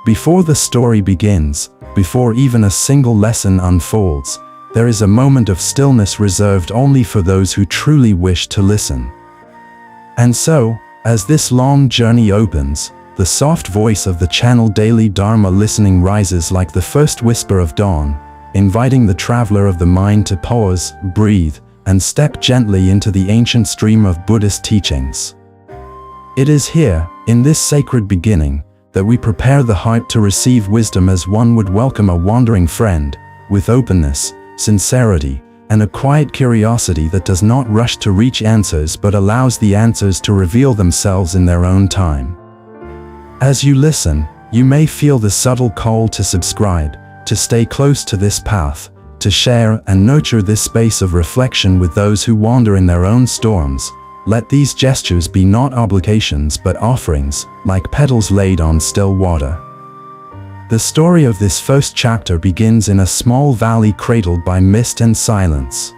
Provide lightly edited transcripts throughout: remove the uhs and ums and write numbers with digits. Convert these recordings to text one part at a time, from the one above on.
Before the story begins, before even a single lesson unfolds, there is a moment of stillness reserved only for those who truly wish to listen. And so, as this long journey opens, the soft voice of the channel Daily Dharma listening rises like the first whisper of dawn, inviting the traveler of the mind to pause, breathe, and step gently into the ancient stream of Buddhist teachings. It is here, in this sacred beginning, that we prepare the heart to receive wisdom as one would welcome a wandering friend, with openness, sincerity, and a quiet curiosity that does not rush to reach answers but allows the answers to reveal themselves in their own time. As you listen, you may feel the subtle call to subscribe, to stay close to this path, to share and nurture this space of reflection with those who wander in their own storms. Let these gestures be not obligations but offerings, like petals laid on still water. The story of this first chapter begins in a small valley cradled by mist and silence.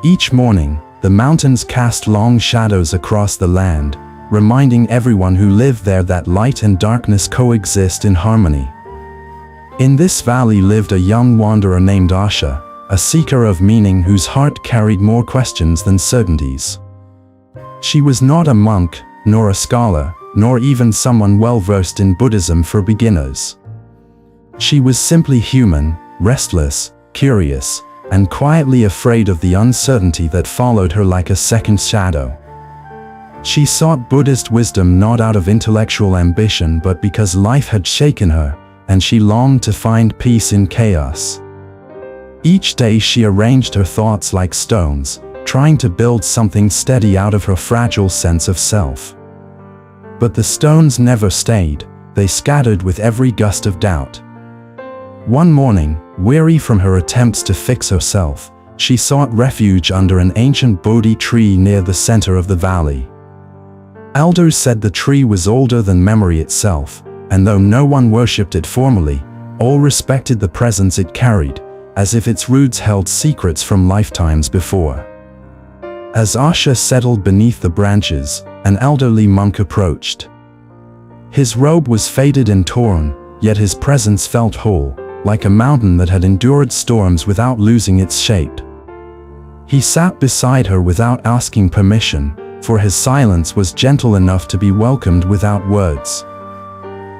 Each morning, the mountains cast long shadows across the land, reminding everyone who lived there that light and darkness coexist in harmony. In this valley lived a young wanderer named Asha, a seeker of meaning whose heart carried more questions than certainties. She was not a monk, nor a scholar, nor even someone well-versed in Buddhism for beginners. She was simply human, restless, curious, and quietly afraid of the uncertainty that followed her like a second shadow. She sought Buddhist wisdom not out of intellectual ambition but because life had shaken her, and she longed to find peace in chaos. Each day she arranged her thoughts like stones, trying to build something steady out of her fragile sense of self. But the stones never stayed, they scattered with every gust of doubt. One morning, weary from her attempts to fix herself, she sought refuge under an ancient Bodhi tree near the center of the valley. Elders said the tree was older than memory itself, and though no one worshipped it formally, all respected the presence it carried, as if its roots held secrets from lifetimes before. As Asha settled beneath the branches, an elderly monk approached. His robe was faded and torn, yet his presence felt whole, like a mountain that had endured storms without losing its shape. He sat beside her without asking permission, for his silence was gentle enough to be welcomed without words.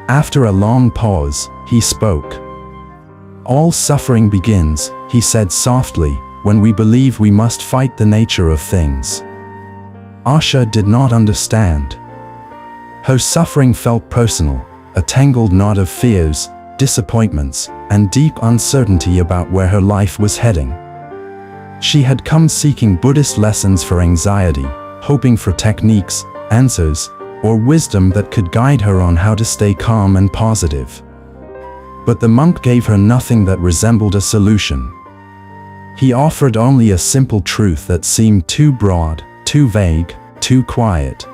After a long pause, he spoke. "All suffering begins," he said softly, "when we believe we must fight the nature of things." Asha did not understand. Her suffering felt personal, a tangled knot of fears, disappointments, and deep uncertainty about where her life was heading. She had come seeking Buddhist lessons for anxiety, hoping for techniques, answers, or wisdom that could guide her on how to stay calm and positive. But the monk gave her nothing that resembled a solution. He offered only a simple truth that seemed too broad, too vague, too quiet.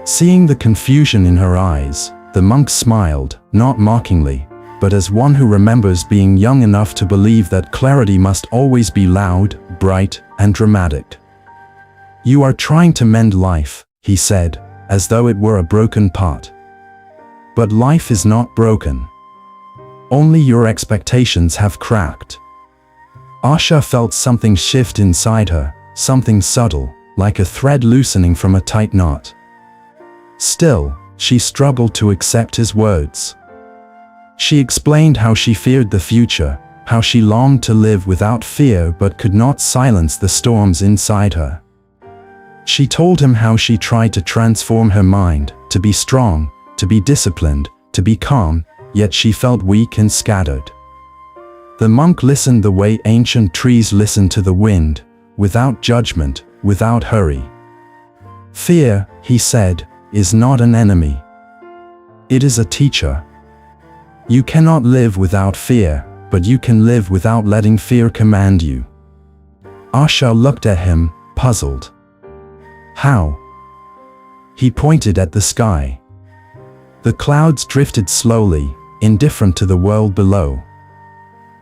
Seeing the confusion in her eyes, the monk smiled, not mockingly, but as one who remembers being young enough to believe that clarity must always be loud, bright, and dramatic. "You are trying to mend life," he said, as though it were a broken pot. "But life is not broken. Only your expectations have cracked." Asha felt something shift inside her, something subtle, like a thread loosening from a tight knot. Still, she struggled to accept his words. She explained how she feared the future, how she longed to live without fear but could not silence the storms inside her. She told him how she tried to transform her mind, to be strong, to be disciplined, to be calm, yet she felt weak and scattered. The monk listened the way ancient trees listen to the wind, without judgment, without hurry. "Fear," he said, "is not an enemy. It is a teacher. You cannot live without fear, but you can live without letting fear command you." Asha looked at him, puzzled. "How?" He pointed at the sky. The clouds drifted slowly, indifferent to the world below.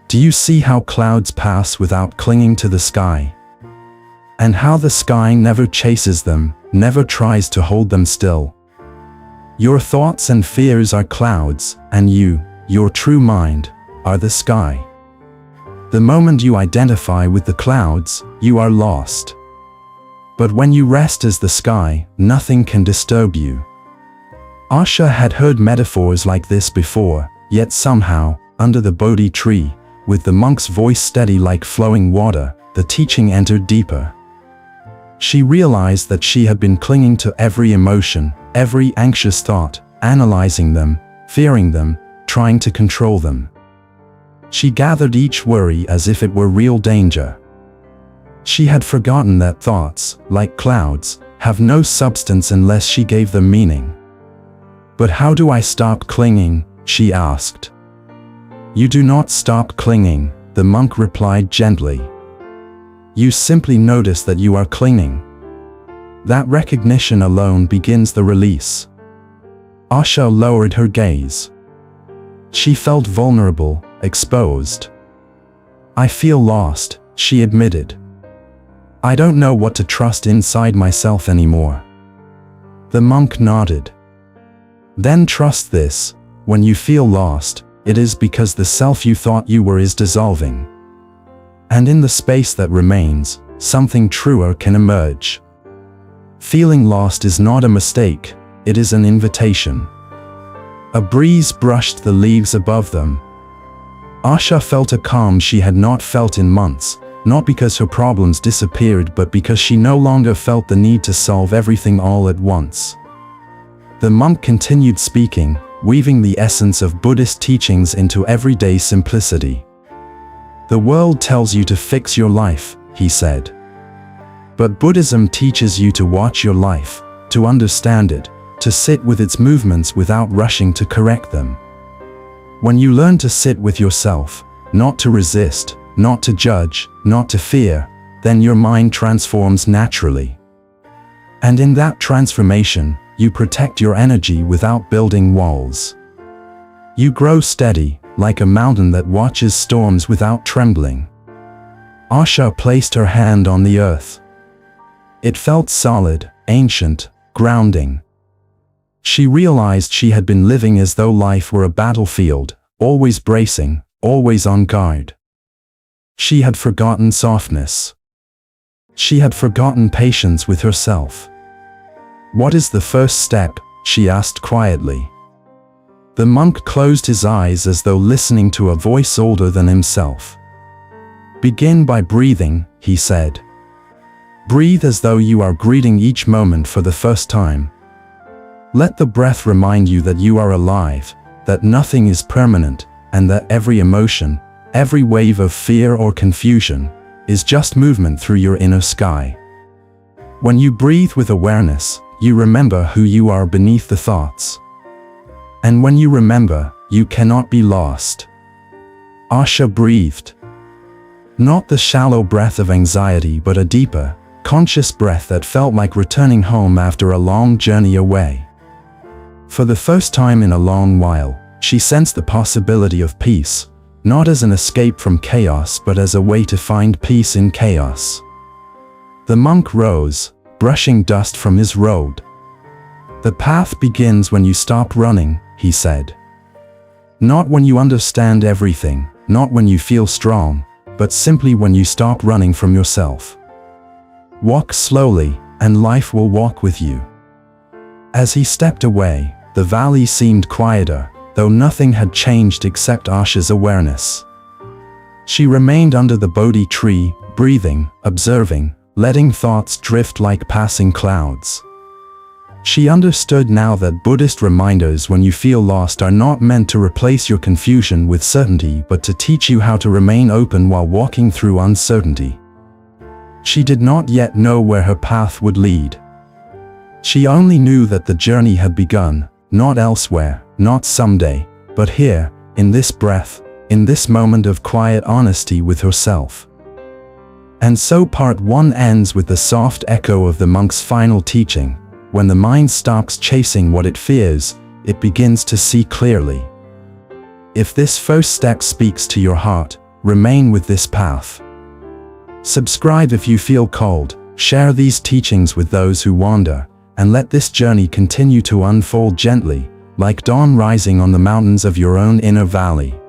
"Do you see how clouds pass without clinging to the sky? and how the sky never chases them, never tries to hold them still. Your thoughts and fears are clouds, and you, your true mind, are the sky. The moment you identify with the clouds, you are lost. But when you rest as the sky, nothing can disturb you. Asha had heard metaphors like this before, yet somehow, under the Bodhi tree, with the monk's voice steady like flowing water, the teaching entered deeper. She realized that she had been clinging to every emotion, every anxious thought, analyzing them, fearing them, trying to control them. She gathered each worry as if it were real danger. She had forgotten that thoughts, like clouds, have no substance unless she gave them meaning. But how do I stop clinging? She asked. You do not stop clinging, the monk replied gently. You simply notice that you are clinging. That recognition alone begins the release. Asha lowered her gaze. She felt vulnerable, exposed. I feel lost, she admitted. I don't know what to trust inside myself anymore. The monk nodded. Then trust this, when you feel lost, it is because the self you thought you were is dissolving. And in the space that remains, something truer can emerge. Feeling lost is not a mistake, it is an invitation. A breeze brushed the leaves above them. Asha felt a calm she had not felt in months, not because her problems disappeared but because she no longer felt the need to solve everything all at once. The monk continued speaking, weaving the essence of Buddhist teachings into everyday simplicity. The world tells you to fix your life, he said. But Buddhism teaches you to watch your life, to understand it, to sit with its movements without rushing to correct them. When you learn to sit with yourself, not to resist, not to judge, not to fear, then your mind transforms naturally. And in that transformation, you protect your energy without building walls. You grow steady, like a mountain that watches storms without trembling. Asha placed her hand on the earth. It felt solid, ancient, grounding. She realized she had been living as though life were a battlefield, always bracing, always on guard. She had forgotten softness. She had forgotten patience with herself. What is the first step? She asked quietly. The monk closed his eyes as though listening to a voice older than himself. Begin by breathing, he said. Breathe as though you are greeting each moment for the first time. Let the breath remind you that you are alive, that nothing is permanent, and that every emotion, every wave of fear or confusion, is just movement through your inner sky. When you breathe with awareness, you remember who you are beneath the thoughts. And when you remember, you cannot be lost. Asha breathed. Not the shallow breath of anxiety but a deeper, conscious breath that felt like returning home after a long journey away. For the first time in a long while, she sensed the possibility of peace, not as an escape from chaos but as a way to find peace in chaos. The monk rose, brushing dust from his robe. The path begins when you stop running, he said. Not when you understand everything, not when you feel strong, but simply when you stop running from yourself. Walk slowly, and life will walk with you. As he stepped away, the valley seemed quieter, though nothing had changed except Asha's awareness. She remained under the Bodhi tree, breathing, observing, letting thoughts drift like passing clouds. She understood now that Buddhist reminders when you feel lost are not meant to replace your confusion with certainty but to teach you how to remain open while walking through uncertainty. She did not yet know where her path would lead. She only knew that the journey had begun, not elsewhere, not someday, but here, in this breath, in this moment of quiet honesty with herself. And so part 1 ends with the soft echo of the monk's final teaching. When the mind stops chasing what it fears, it begins to see clearly. If this first step speaks to your heart, remain with this path. Subscribe if you feel called, Share these teachings with those who wander, and let this journey continue to unfold gently, like dawn rising on the mountains of your own inner valley.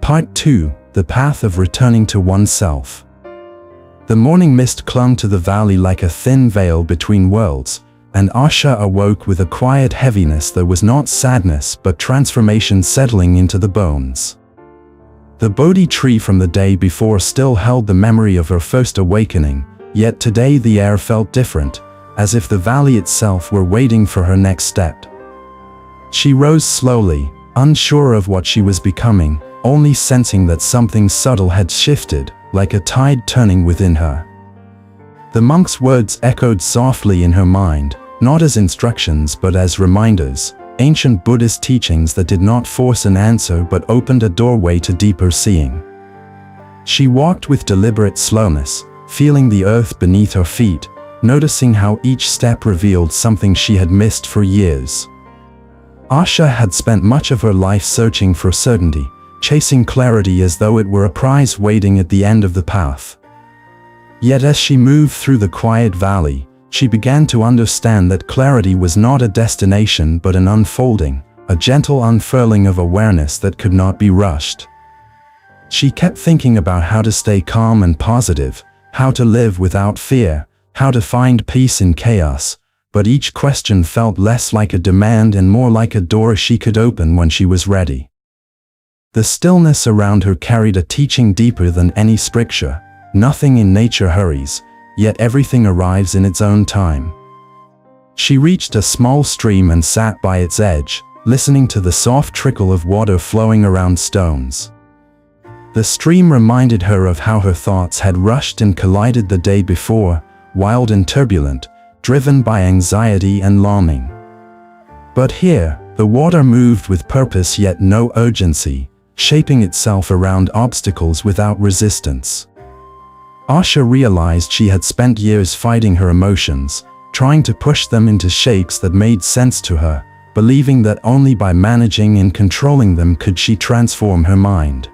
Part 2. The Path of Returning to Oneself. The morning mist clung to the valley like a thin veil between worlds, and Asha awoke with a quiet heaviness that was not sadness but transformation settling into the bones. The Bodhi tree from the day before still held the memory of her first awakening, yet today the air felt different, as if the valley itself were waiting for her next step. She rose slowly, unsure of what she was becoming, only sensing that something subtle had shifted, like a tide turning within her. The monk's words echoed softly in her mind, not as instructions but as reminders, ancient Buddhist teachings that did not force an answer but opened a doorway to deeper seeing. She walked with deliberate slowness, feeling the earth beneath her feet, noticing how each step revealed something she had missed for years. Asha had spent much of her life searching for certainty, chasing clarity as though it were a prize waiting at the end of the path. Yet as she moved through the quiet valley, she began to understand that clarity was not a destination but an unfolding, a gentle unfurling of awareness that could not be rushed. She kept thinking about how to stay calm and positive, how to live without fear, how to find peace in chaos, but each question felt less like a demand and more like a door she could open when she was ready. The stillness around her carried a teaching deeper than any scripture. Nothing in nature hurries, yet everything arrives in its own time. She reached a small stream and sat by its edge, listening to the soft trickle of water flowing around stones. The stream reminded her of how her thoughts had rushed and collided the day before, wild and turbulent, driven by anxiety and longing. But here, the water moved with purpose yet no urgency, shaping itself around obstacles without resistance. Asha realized she had spent years fighting her emotions, trying to push them into shapes that made sense to her, believing that only by managing and controlling them could she transform her mind.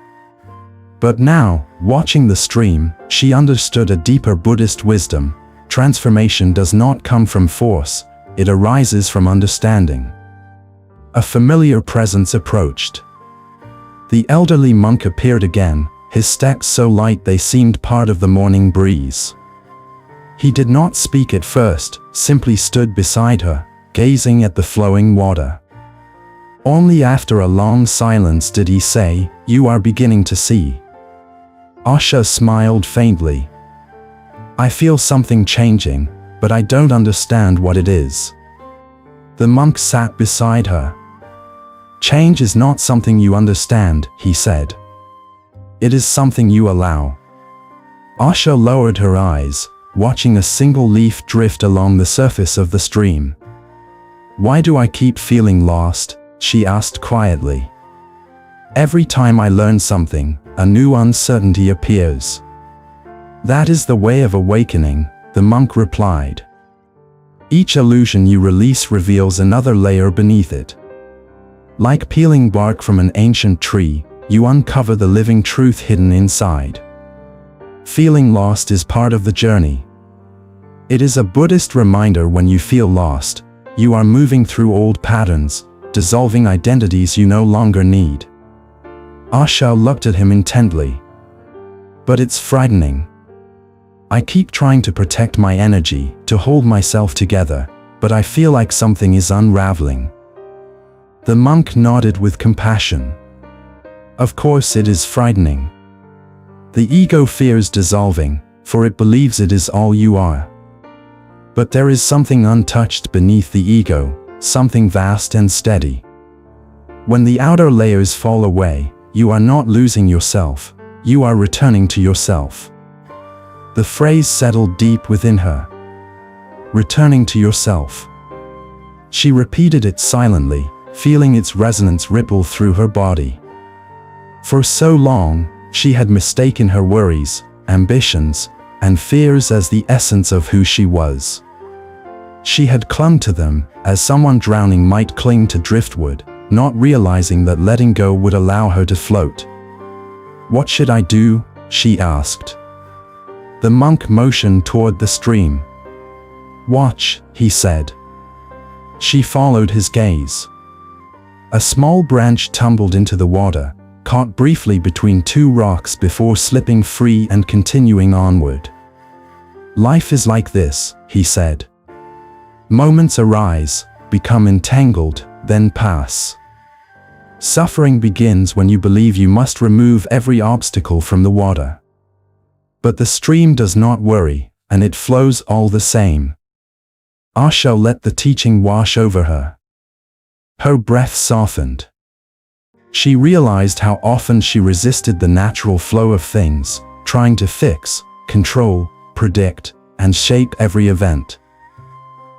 But now, watching the stream, she understood a deeper Buddhist wisdom. Transformation does not come from force, it arises from understanding. A familiar presence approached. The elderly monk appeared again, his steps so light they seemed part of the morning breeze. He did not speak at first, simply stood beside her, gazing at the flowing water. Only after a long silence did he say, "You are beginning to see." Asha smiled faintly. "I feel something changing, but I don't understand what it is." The monk sat beside her. "Change is not something you understand," he said. "It is something you allow." Asha lowered her eyes, watching a single leaf drift along the surface of the stream. "Why do I keep feeling lost?" she asked quietly. "Every time I learn something, a new uncertainty appears." "That is the way of awakening," the monk replied. "Each illusion you release reveals another layer beneath it. Like peeling bark from an ancient tree, you uncover the living truth hidden inside. Feeling lost is part of the journey. It is a Buddhist reminder when you feel lost, you are moving through old patterns, dissolving identities you no longer need." Asha looked at him intently. "But it's frightening. I keep trying to protect my energy, to hold myself together, but I feel like something is unraveling." The monk nodded with compassion. "Of course it is frightening. The ego fears dissolving, for it believes it is all you are. But there is something untouched beneath the ego, something vast and steady. When the outer layers fall away, you are not losing yourself, you are returning to yourself." The phrase settled deep within her. Returning to yourself. She repeated it silently, feeling its resonance ripple through her body. For so long, she had mistaken her worries, ambitions, and fears as the essence of who she was. She had clung to them, as someone drowning might cling to driftwood, not realizing that letting go would allow her to float. "What should I do?" she asked. The monk motioned toward the stream. "Watch," he said. She followed his gaze. A small branch tumbled into the water, caught briefly between two rocks before slipping free and continuing onward. "Life is like this," he said. "Moments arise, become entangled, then pass. Suffering begins when you believe you must remove every obstacle from the water. But the stream does not worry, and it flows all the same." Asha let the teaching wash over her. Her breath softened. She realized how often she resisted the natural flow of things, trying to fix, control, predict, and shape every event.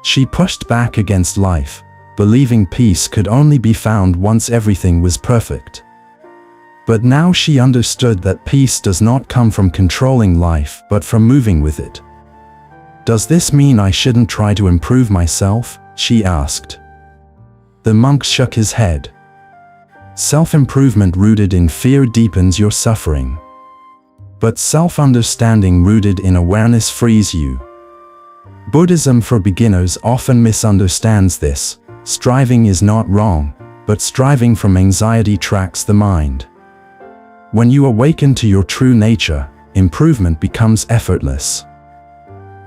She pushed back against life, believing peace could only be found once everything was perfect. But now she understood that peace does not come from controlling life but from moving with it. "Does this mean I shouldn't try to improve myself?" she asked. The monk shook his head. "Self-improvement rooted in fear deepens your suffering. But self-understanding rooted in awareness frees you." Buddhism for beginners often misunderstands this. Striving is not wrong, but striving from anxiety tracks the mind. When you awaken to your true nature, improvement becomes effortless.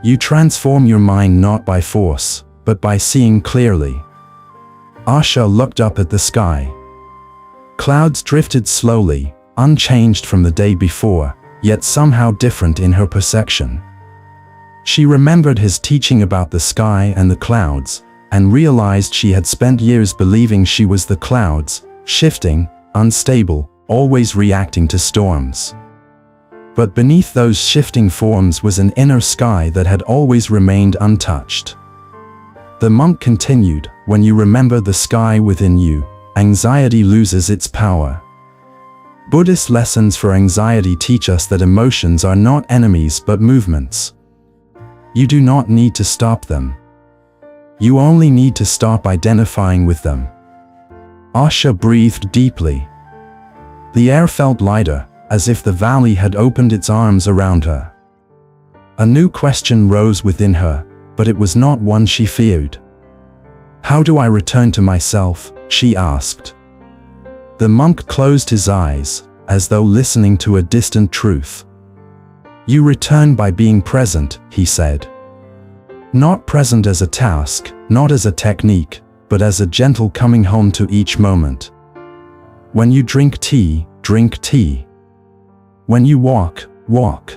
You transform your mind not by force, but by seeing clearly. Asha looked up at the sky. Clouds drifted slowly, unchanged from the day before, yet somehow different in her perception. She remembered his teaching about the sky and the clouds, and realized she had spent years believing she was the clouds, shifting, unstable, always reacting to storms. But beneath those shifting forms was an inner sky that had always remained untouched. The monk continued, "When you remember the sky within you, anxiety loses its power." Buddhist lessons for anxiety teach us that emotions are not enemies but movements. You do not need to stop them. You only need to stop identifying with them. Asha breathed deeply. The air felt lighter, as if the valley had opened its arms around her. A new question rose within her, but it was not one she feared. "How do I return to myself?" she asked. The monk closed his eyes, as though listening to a distant truth. "You return by being present," he said. Not present as a task, not as a technique, but as a gentle coming home to each moment. When you drink tea, drink tea. When you walk, walk.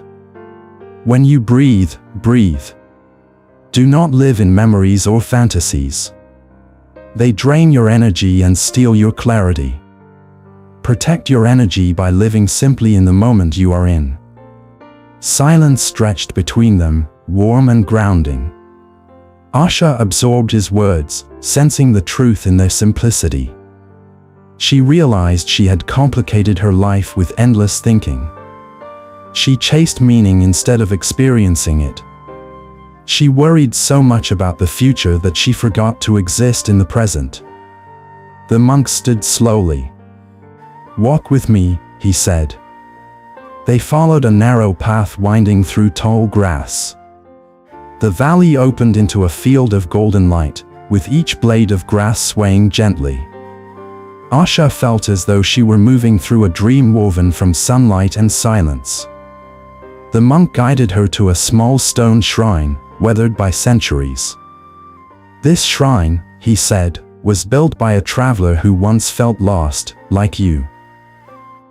When you breathe, breathe. Do not live in memories or fantasies. They drain your energy and steal your clarity. Protect your energy by living simply in the moment you are in. Silence stretched between them, warm and grounding. Asha absorbed his words, sensing the truth in their simplicity. She realized she had complicated her life with endless thinking. She chased meaning instead of experiencing it. She worried so much about the future that she forgot to exist in the present. The monk stood slowly. "Walk with me," he said. They followed a narrow path winding through tall grass. The valley opened into a field of golden light, with each blade of grass swaying gently. Asha felt as though she were moving through a dream woven from sunlight and silence. The monk guided her to a small stone shrine, weathered by centuries. "This shrine," he said, "was built by a traveler who once felt lost, like you.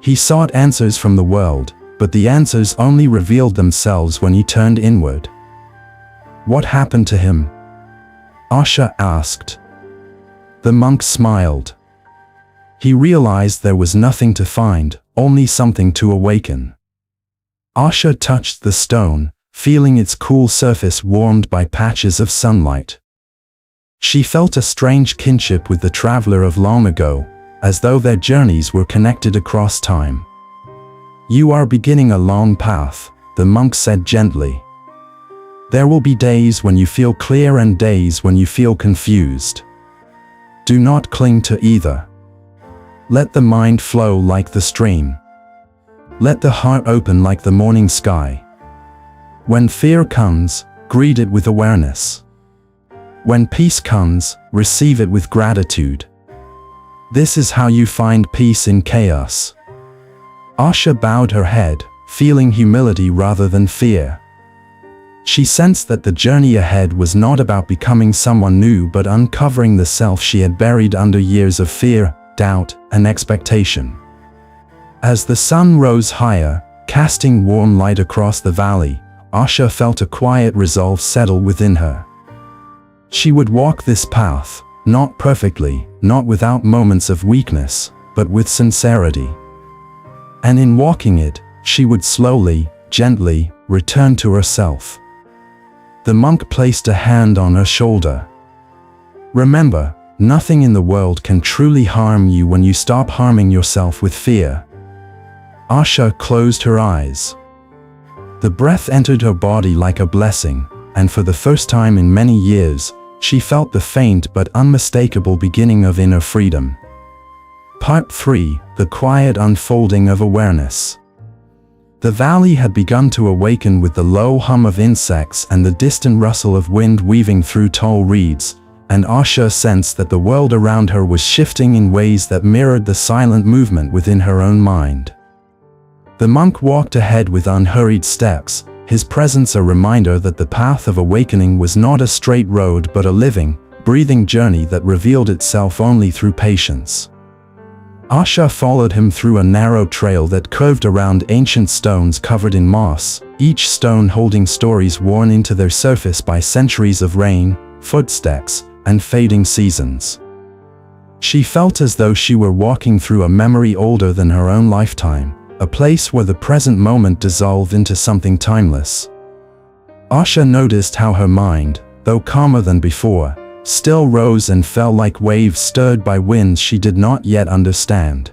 He sought answers from the world, but the answers only revealed themselves when he turned inward." "What happened to him?" Asha asked. The monk smiled. He realized there was nothing to find, only something to awaken. Asha touched the stone, feeling its cool surface warmed by patches of sunlight. She felt a strange kinship with the traveler of long ago, as though their journeys were connected across time. "You are beginning a long path," the monk said gently. "There will be days when you feel clear and days when you feel confused. Do not cling to either. Let the mind flow like the stream. Let the heart open like the morning sky. When fear comes, greet it with awareness. When peace comes, receive it with gratitude. This is how you find peace in chaos. Asha bowed her head, feeling humility rather than fear. She sensed that the journey ahead was not about becoming someone new but uncovering the self she had buried under years of fear, doubt, and expectation. As the sun rose higher, casting warm light across the valley, Asha felt a quiet resolve settle within her. She would walk this path, not perfectly, not without moments of weakness, but with sincerity. And in walking it, she would slowly, gently, return to herself. The monk placed a hand on her shoulder. Remember, nothing in the world can truly harm you when you stop harming yourself with fear. Asha closed her eyes. The breath entered her body like a blessing, and for the first time in many years, she felt the faint but unmistakable beginning of inner freedom. Part 3: The quiet unfolding of awareness. The valley had begun to awaken with the low hum of insects and the distant rustle of wind weaving through tall reeds, and Asha sensed that the world around her was shifting in ways that mirrored the silent movement within her own mind. The monk walked ahead with unhurried steps, his presence a reminder that the path of awakening was not a straight road but a living, breathing journey that revealed itself only through patience. Asha followed him through a narrow trail that curved around ancient stones covered in moss, each stone holding stories worn into their surface by centuries of rain, footsteps, and fading seasons. She felt as though she were walking through a memory older than her own lifetime, a place where the present moment dissolved into something timeless. Asha noticed how her mind, though calmer than before, still rose and fell like waves stirred by winds she did not yet understand.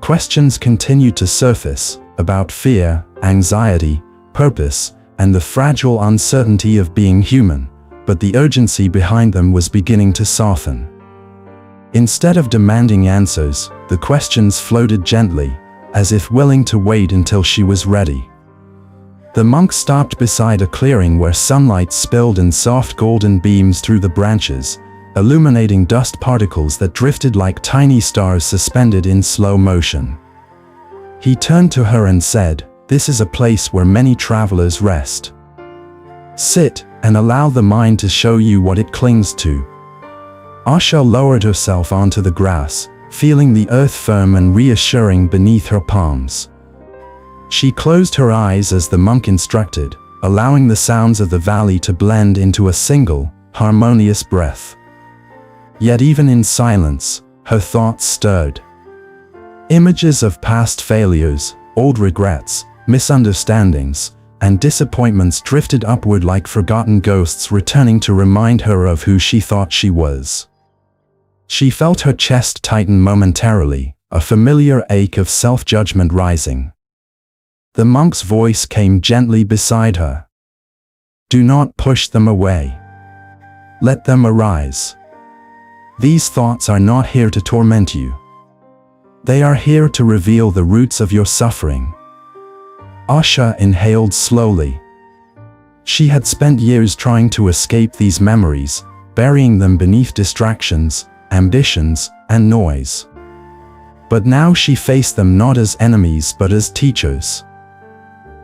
Questions continued to surface about fear, anxiety, purpose, and the fragile uncertainty of being human, but the urgency behind them was beginning to soften. Instead of demanding answers, the questions floated gently, as if willing to wait until she was ready. The monk stopped beside a clearing where sunlight spilled in soft golden beams through the branches, illuminating dust particles that drifted like tiny stars suspended in slow motion. He turned to her and said, "This is a place where many travelers rest. Sit and allow the mind to show you what it clings to." Asha lowered herself onto the grass, feeling the earth firm and reassuring beneath her palms. She closed her eyes as the monk instructed, allowing the sounds of the valley to blend into a single, harmonious breath. Yet even in silence, her thoughts stirred. Images of past failures, old regrets, misunderstandings, and disappointments drifted upward like forgotten ghosts returning to remind her of who she thought she was. She felt her chest tighten momentarily, a familiar ache of self-judgment rising. The monk's voice came gently beside her. "Do not push them away. Let them arise. These thoughts are not here to torment you. They are here to reveal the roots of your suffering." Asha inhaled slowly. She had spent years trying to escape these memories, burying them beneath distractions, ambitions, and noise. But now she faced them not as enemies but as teachers.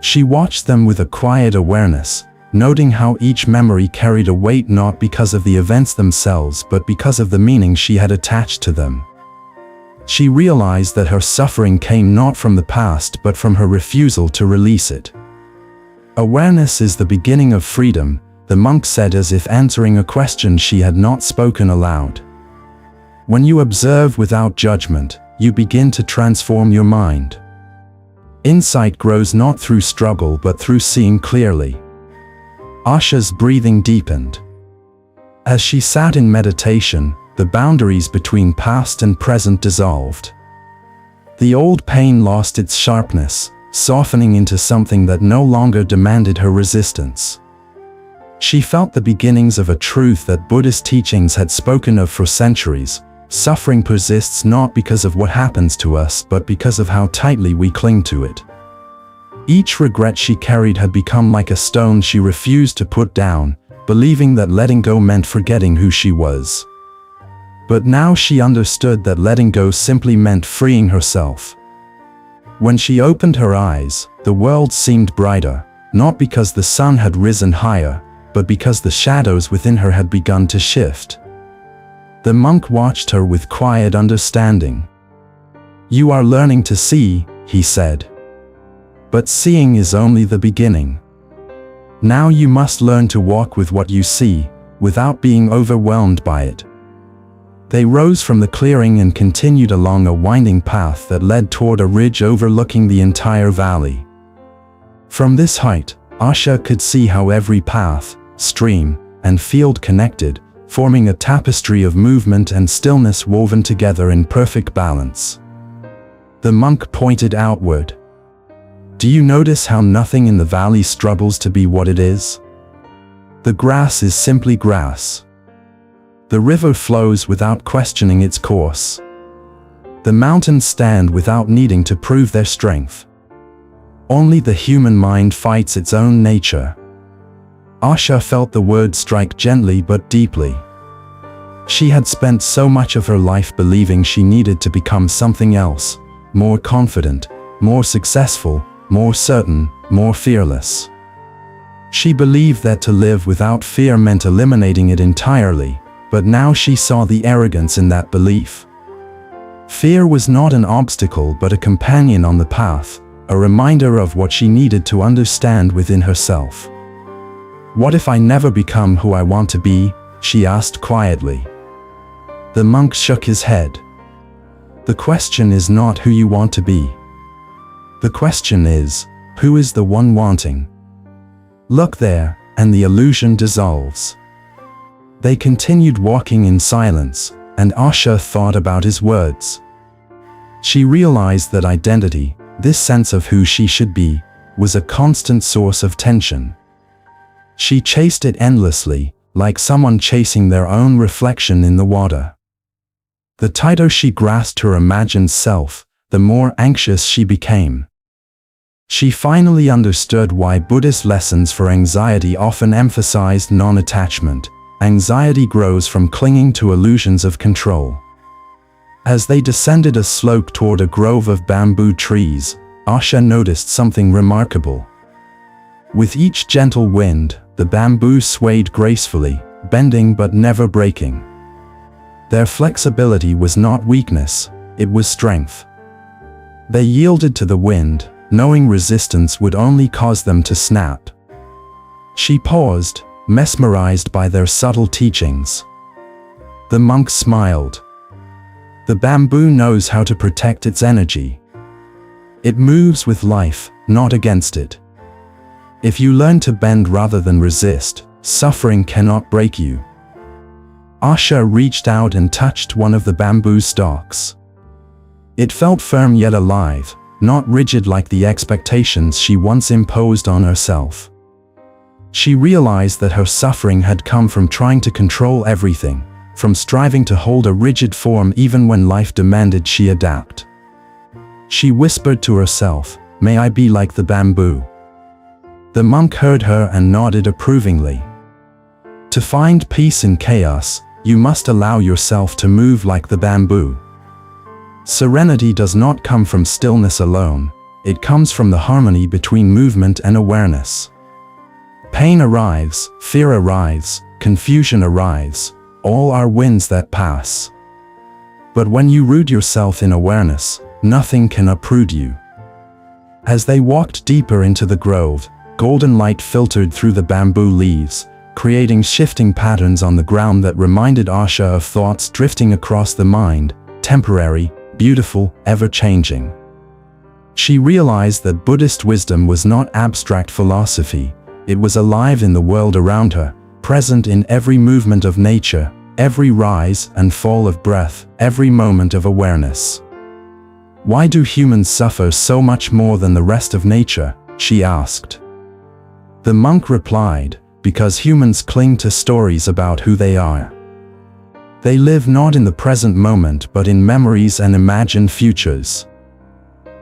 She watched them with a quiet awareness, noting how each memory carried a weight not because of the events themselves but because of the meaning she had attached to them. She realized that her suffering came not from the past but from her refusal to release it. "Awareness is the beginning of freedom," the monk said as if answering a question she had not spoken aloud. "When you observe without judgment, you begin to transform your mind. Insight grows not through struggle but through seeing clearly." Asha's breathing deepened. As she sat in meditation, the boundaries between past and present dissolved. The old pain lost its sharpness, softening into something that no longer demanded her resistance. She felt the beginnings of a truth that Buddhist teachings had spoken of for centuries: suffering persists not because of what happens to us but because of how tightly we cling to it. Each regret she carried had become like a stone she refused to put down, believing that letting go meant forgetting who she was. But now she understood that letting go simply meant freeing herself. When she opened her eyes, the world seemed brighter, not because the sun had risen higher, but because the shadows within her had begun to shift. The monk watched her with quiet understanding. "You are learning to see," he said. "But seeing is only the beginning. Now you must learn to walk with what you see, without being overwhelmed by it." They rose from the clearing and continued along a winding path that led toward a ridge overlooking the entire valley. From this height, Asha could see how every path, stream, and field connected, forming a tapestry of movement and stillness woven together in perfect balance. The monk pointed outward. "Do you notice how nothing in the valley struggles to be what it is? The grass is simply grass. The river flows without questioning its course. The mountains stand without needing to prove their strength. Only the human mind fights its own nature." Asha felt the words strike gently but deeply. She had spent so much of her life believing she needed to become something else, more confident, more successful, more certain, more fearless. She believed that to live without fear meant eliminating it entirely, but now she saw the arrogance in that belief. Fear was not an obstacle but a companion on the path, a reminder of what she needed to understand within herself. "What if I never become who I want to be?" she asked quietly. The monk shook his head. "The question is not who you want to be. The question is, who is the one wanting? Look there, and the illusion dissolves." They continued walking in silence, and Asha thought about his words. She realized that identity, this sense of who she should be, was a constant source of tension. She chased it endlessly, like someone chasing their own reflection in the water. The tighter she grasped her imagined self, the more anxious she became. She finally understood why Buddhist lessons for anxiety often emphasized non-attachment. Anxiety grows from clinging to illusions of control. As they descended a slope toward a grove of bamboo trees, Asha noticed something remarkable. With each gentle wind, the bamboo swayed gracefully, bending but never breaking. Their flexibility was not weakness, it was strength. They yielded to the wind, knowing resistance would only cause them to snap. She paused, mesmerized by their subtle teachings. The monk smiled. "The bamboo knows how to protect its energy. It moves with life, not against it. If you learn to bend rather than resist, suffering cannot break you." Asha reached out and touched one of the bamboo stalks. It felt firm yet alive, not rigid like the expectations she once imposed on herself. She realized that her suffering had come from trying to control everything, from striving to hold a rigid form even when life demanded she adapt. She whispered to herself, "May I be like the bamboo." The monk heard her and nodded approvingly. To find peace in chaos, you must allow yourself to move like the bamboo. Serenity does not come from stillness alone, it comes from the harmony between movement and awareness. Pain arrives, fear arrives, confusion arrives, all are winds that pass. But when you root yourself in awareness, nothing can uproot you. As they walked deeper into the grove, golden light filtered through the bamboo leaves, creating shifting patterns on the ground that reminded Asha of thoughts drifting across the mind, temporary, beautiful, ever-changing. She realized that Buddhist wisdom was not abstract philosophy, it was alive in the world around her, present in every movement of nature, every rise and fall of breath, every moment of awareness. "Why do humans suffer so much more than the rest of nature?" she asked. The monk replied, "Because humans cling to stories about who they are. They live not in the present moment but in memories and imagined futures.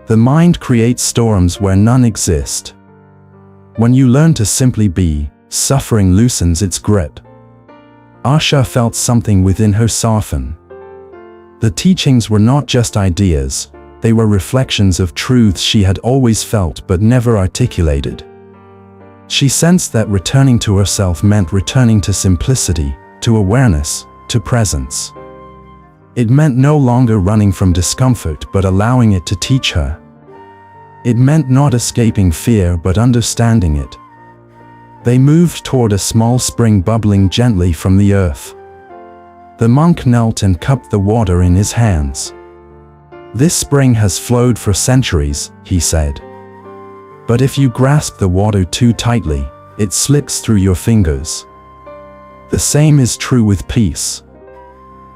The mind creates storms where none exist. When you learn to simply be, suffering loosens its grip. Asha felt something within her soften. The teachings were not just ideas, they were reflections of truths she had always felt but never articulated. She sensed that returning to herself meant returning to simplicity, to awareness, to presence. It meant no longer running from discomfort but allowing it to teach her. It meant not escaping fear but understanding it. They moved toward a small spring bubbling gently from the earth. The monk knelt and cupped the water in his hands. "This spring has flowed for centuries," he said. "But if you grasp the water too tightly, it slips through your fingers. The same is true with peace.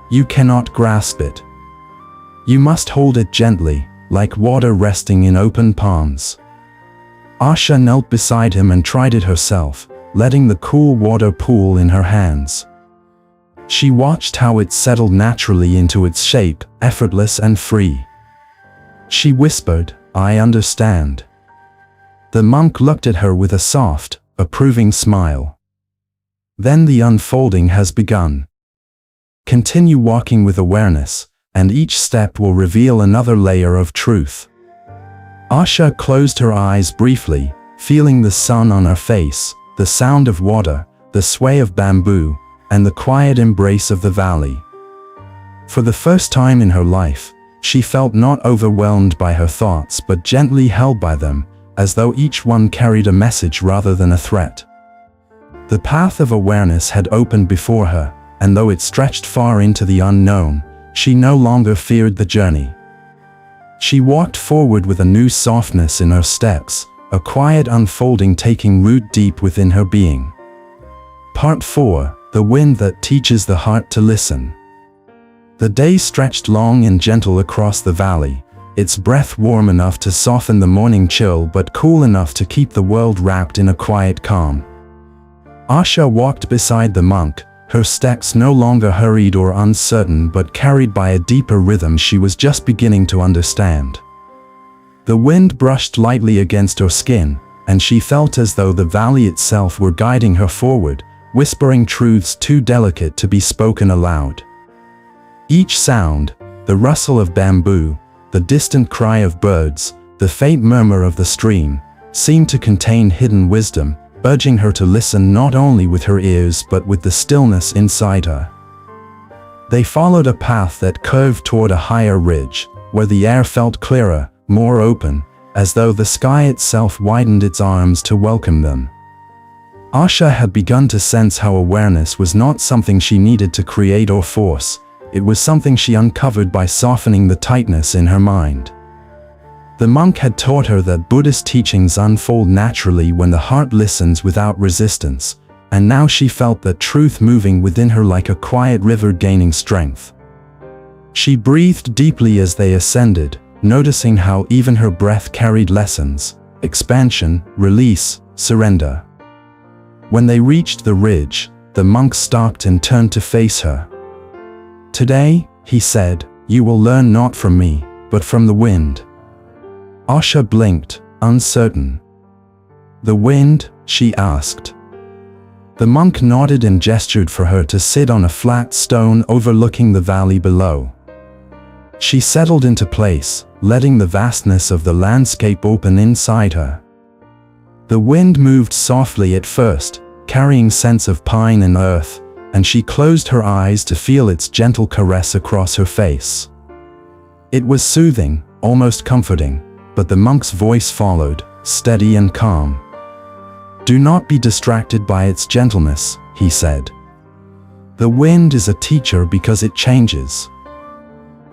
You cannot grasp it. You must hold it gently, like water resting in open palms." Asha knelt beside him and tried it herself, letting the cool water pool in her hands. She watched how it settled naturally into its shape, effortless and free. She whispered, "I understand." The monk looked at her with a soft, approving smile. "Then the unfolding has begun. Continue walking with awareness, and each step will reveal another layer of truth." Asha closed her eyes briefly, feeling the sun on her face, the sound of water, the sway of bamboo, and the quiet embrace of the valley. For the first time in her life, she felt not overwhelmed by her thoughts but gently held by them, as though each one carried a message rather than a threat. The path of awareness had opened before her, and though it stretched far into the unknown, she no longer feared the journey. She walked forward with a new softness in her steps, a quiet unfolding taking root deep within her being. Part 4. The wind that teaches the heart to listen. The day stretched long and gentle across the valley, its breath warm enough to soften the morning chill but cool enough to keep the world wrapped in a quiet calm. Asha walked beside the monk, her steps no longer hurried or uncertain but carried by a deeper rhythm she was just beginning to understand. The wind brushed lightly against her skin, and she felt as though the valley itself were guiding her forward, whispering truths too delicate to be spoken aloud. Each sound, the rustle of bamboo, the distant cry of birds, the faint murmur of the stream, seemed to contain hidden wisdom, urging her to listen not only with her ears but with the stillness inside her. They followed a path that curved toward a higher ridge, where the air felt clearer, more open, as though the sky itself widened its arms to welcome them. Asha had begun to sense how awareness was not something she needed to create or force, it was something she uncovered by softening the tightness in her mind. The monk had taught her that Buddhist teachings unfold naturally when the heart listens without resistance, and now she felt that truth moving within her like a quiet river gaining strength. She breathed deeply as they ascended, noticing how even her breath carried lessons: expansion, release, surrender. When they reached the ridge, the monk stopped and turned to face her. "Today," he said, "you will learn not from me, but from the wind." Asha blinked, uncertain. "The wind?" she asked. The monk nodded and gestured for her to sit on a flat stone overlooking the valley below. She settled into place, letting the vastness of the landscape open inside her. The wind moved softly at first, carrying scents of pine and earth, and she closed her eyes to feel its gentle caress across her face. It was soothing, almost comforting, but the monk's voice followed, steady and calm. "Do not be distracted by its gentleness," he said. "The wind is a teacher because it changes.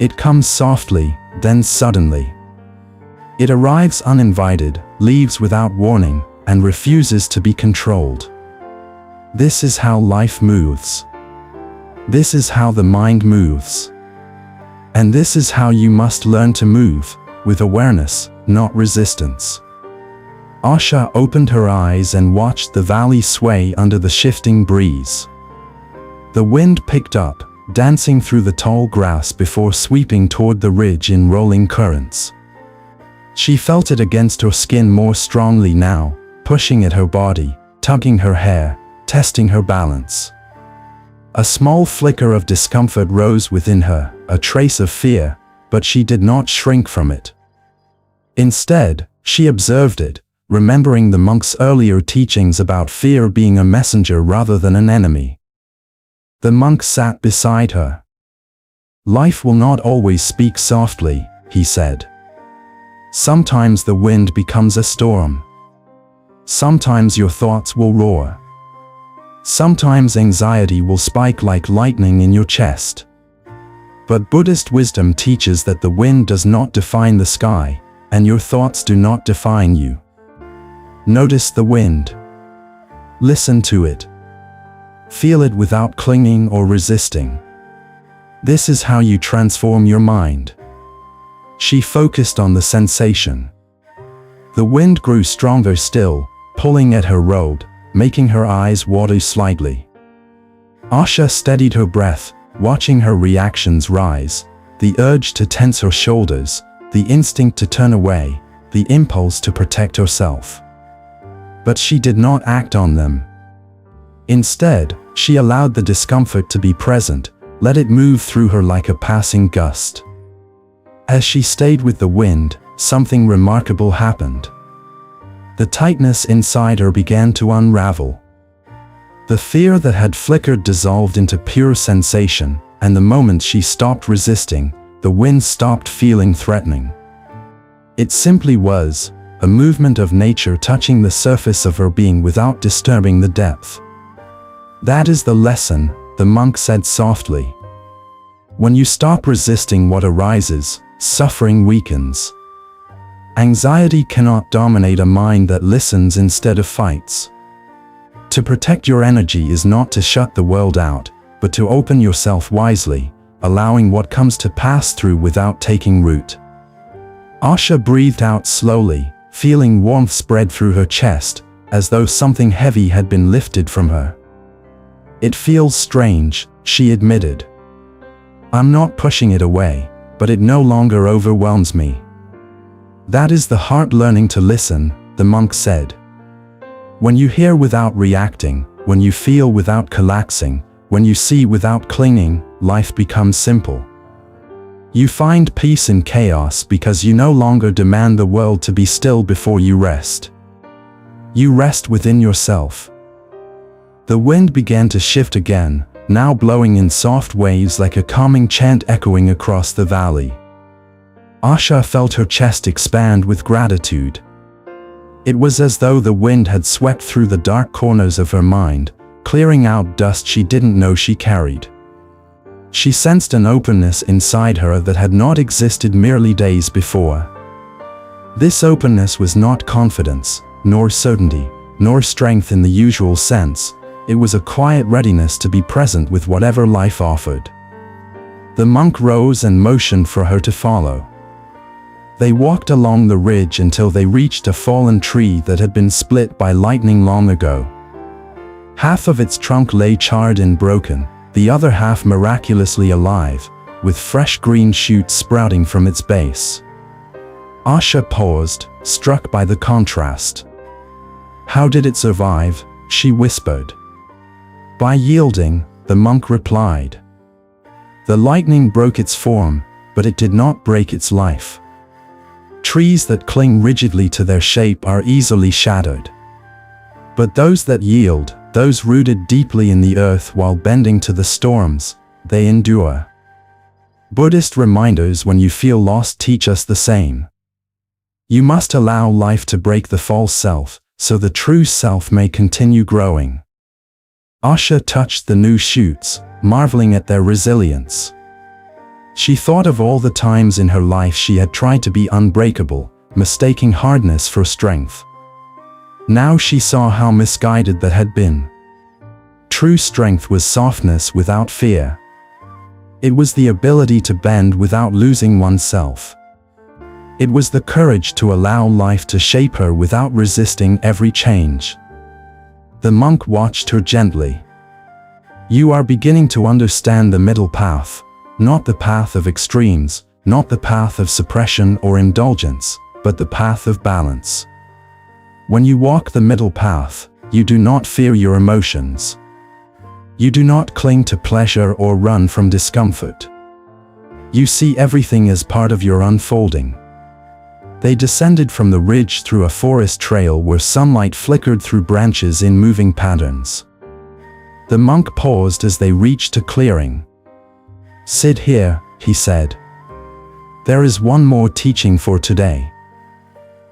It comes softly, then suddenly. It arrives uninvited, leaves without warning, and refuses to be controlled. This is how life moves. This is how the mind moves. And this is how you must learn to move, with awareness, not resistance." Asha opened her eyes and watched the valley sway under the shifting breeze. The wind picked up, dancing through the tall grass before sweeping toward the ridge in rolling currents. She felt it against her skin more strongly now, pushing at her body, tugging her hair, testing her balance. A small flicker of discomfort rose within her, a trace of fear, but she did not shrink from it. Instead, she observed it, remembering the monk's earlier teachings about fear being a messenger rather than an enemy. The monk sat beside her. "Life will not always speak softly," he said. "Sometimes the wind becomes a storm. Sometimes your thoughts will roar. Sometimes anxiety will spike like lightning in your chest. But Buddhist wisdom teaches that the wind does not define the sky, and your thoughts do not define you. Notice the wind. Listen to it. Feel it without clinging or resisting. This is how you transform your mind." She focused on the sensation. The wind grew stronger still, pulling at her robe, making her eyes water slightly. Asha steadied her breath, watching her reactions rise, the urge to tense her shoulders, the instinct to turn away, the impulse to protect herself. But she did not act on them. Instead, she allowed the discomfort to be present, let it move through her like a passing gust. As she stayed with the wind, something remarkable happened. The tightness inside her began to unravel. The fear that had flickered dissolved into pure sensation, and the moment she stopped resisting, the wind stopped feeling threatening. It simply was, a movement of nature touching the surface of her being without disturbing the depth. "That is the lesson," the monk said softly. "When you stop resisting what arises, suffering weakens. Anxiety cannot dominate a mind that listens instead of fights. To protect your energy is not to shut the world out, but to open yourself wisely, allowing what comes to pass through without taking root." Asha breathed out slowly, feeling warmth spread through her chest, as though something heavy had been lifted from her. "It feels strange," she admitted. "I'm not pushing it away, but it no longer overwhelms me." "That is the heart learning to listen," the monk said. "When you hear without reacting, when you feel without collapsing, when you see without clinging, life becomes simple. You find peace in chaos because you no longer demand the world to be still before you rest. You rest within yourself." The wind began to shift again, now blowing in soft waves like a calming chant echoing across the valley. Asha felt her chest expand with gratitude. It was as though the wind had swept through the dark corners of her mind, clearing out dust she didn't know she carried. She sensed an openness inside her that had not existed merely days before. This openness was not confidence, nor certainty, nor strength in the usual sense. It was a quiet readiness to be present with whatever life offered. The monk rose and motioned for her to follow. They walked along the ridge until they reached a fallen tree that had been split by lightning long ago. Half of its trunk lay charred and broken, the other half miraculously alive, with fresh green shoots sprouting from its base. Asha paused, struck by the contrast. "How did it survive?" she whispered. "By yielding," the monk replied. "The lightning broke its form, but it did not break its life. Trees that cling rigidly to their shape are easily shattered. But those that yield, those rooted deeply in the earth while bending to the storms, they endure." Buddhist reminders when you feel lost teach us the same. You must allow life to break the false self, so the true self may continue growing. Asha touched the new shoots, marveling at their resilience. She thought of all the times in her life she had tried to be unbreakable, mistaking hardness for strength. Now she saw how misguided that had been. True strength was softness without fear. It was the ability to bend without losing oneself. It was the courage to allow life to shape her without resisting every change. The monk watched her gently. "You are beginning to understand the middle path. Not the path of extremes, not the path of suppression or indulgence, but the path of balance. When you walk the middle path, you do not fear your emotions. You do not cling to pleasure or run from discomfort. You see everything as part of your unfolding. They descended from the ridge through a forest trail where sunlight flickered through branches in moving patterns. The monk paused as they reached a clearing. "Sit here," he said. "There is one more teaching for today."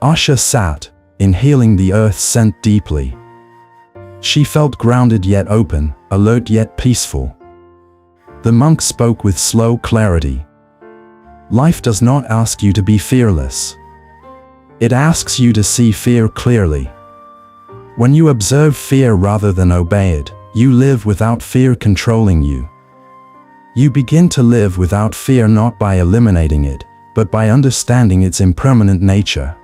Asha sat, inhaling the earth's scent deeply. She felt grounded yet open, alert yet peaceful. The monk spoke with slow clarity. Life does not ask you to be fearless. It asks you to see fear clearly. When you observe fear rather than obey it, you live without fear controlling you. You begin to live without fear not by eliminating it, but by understanding its impermanent nature.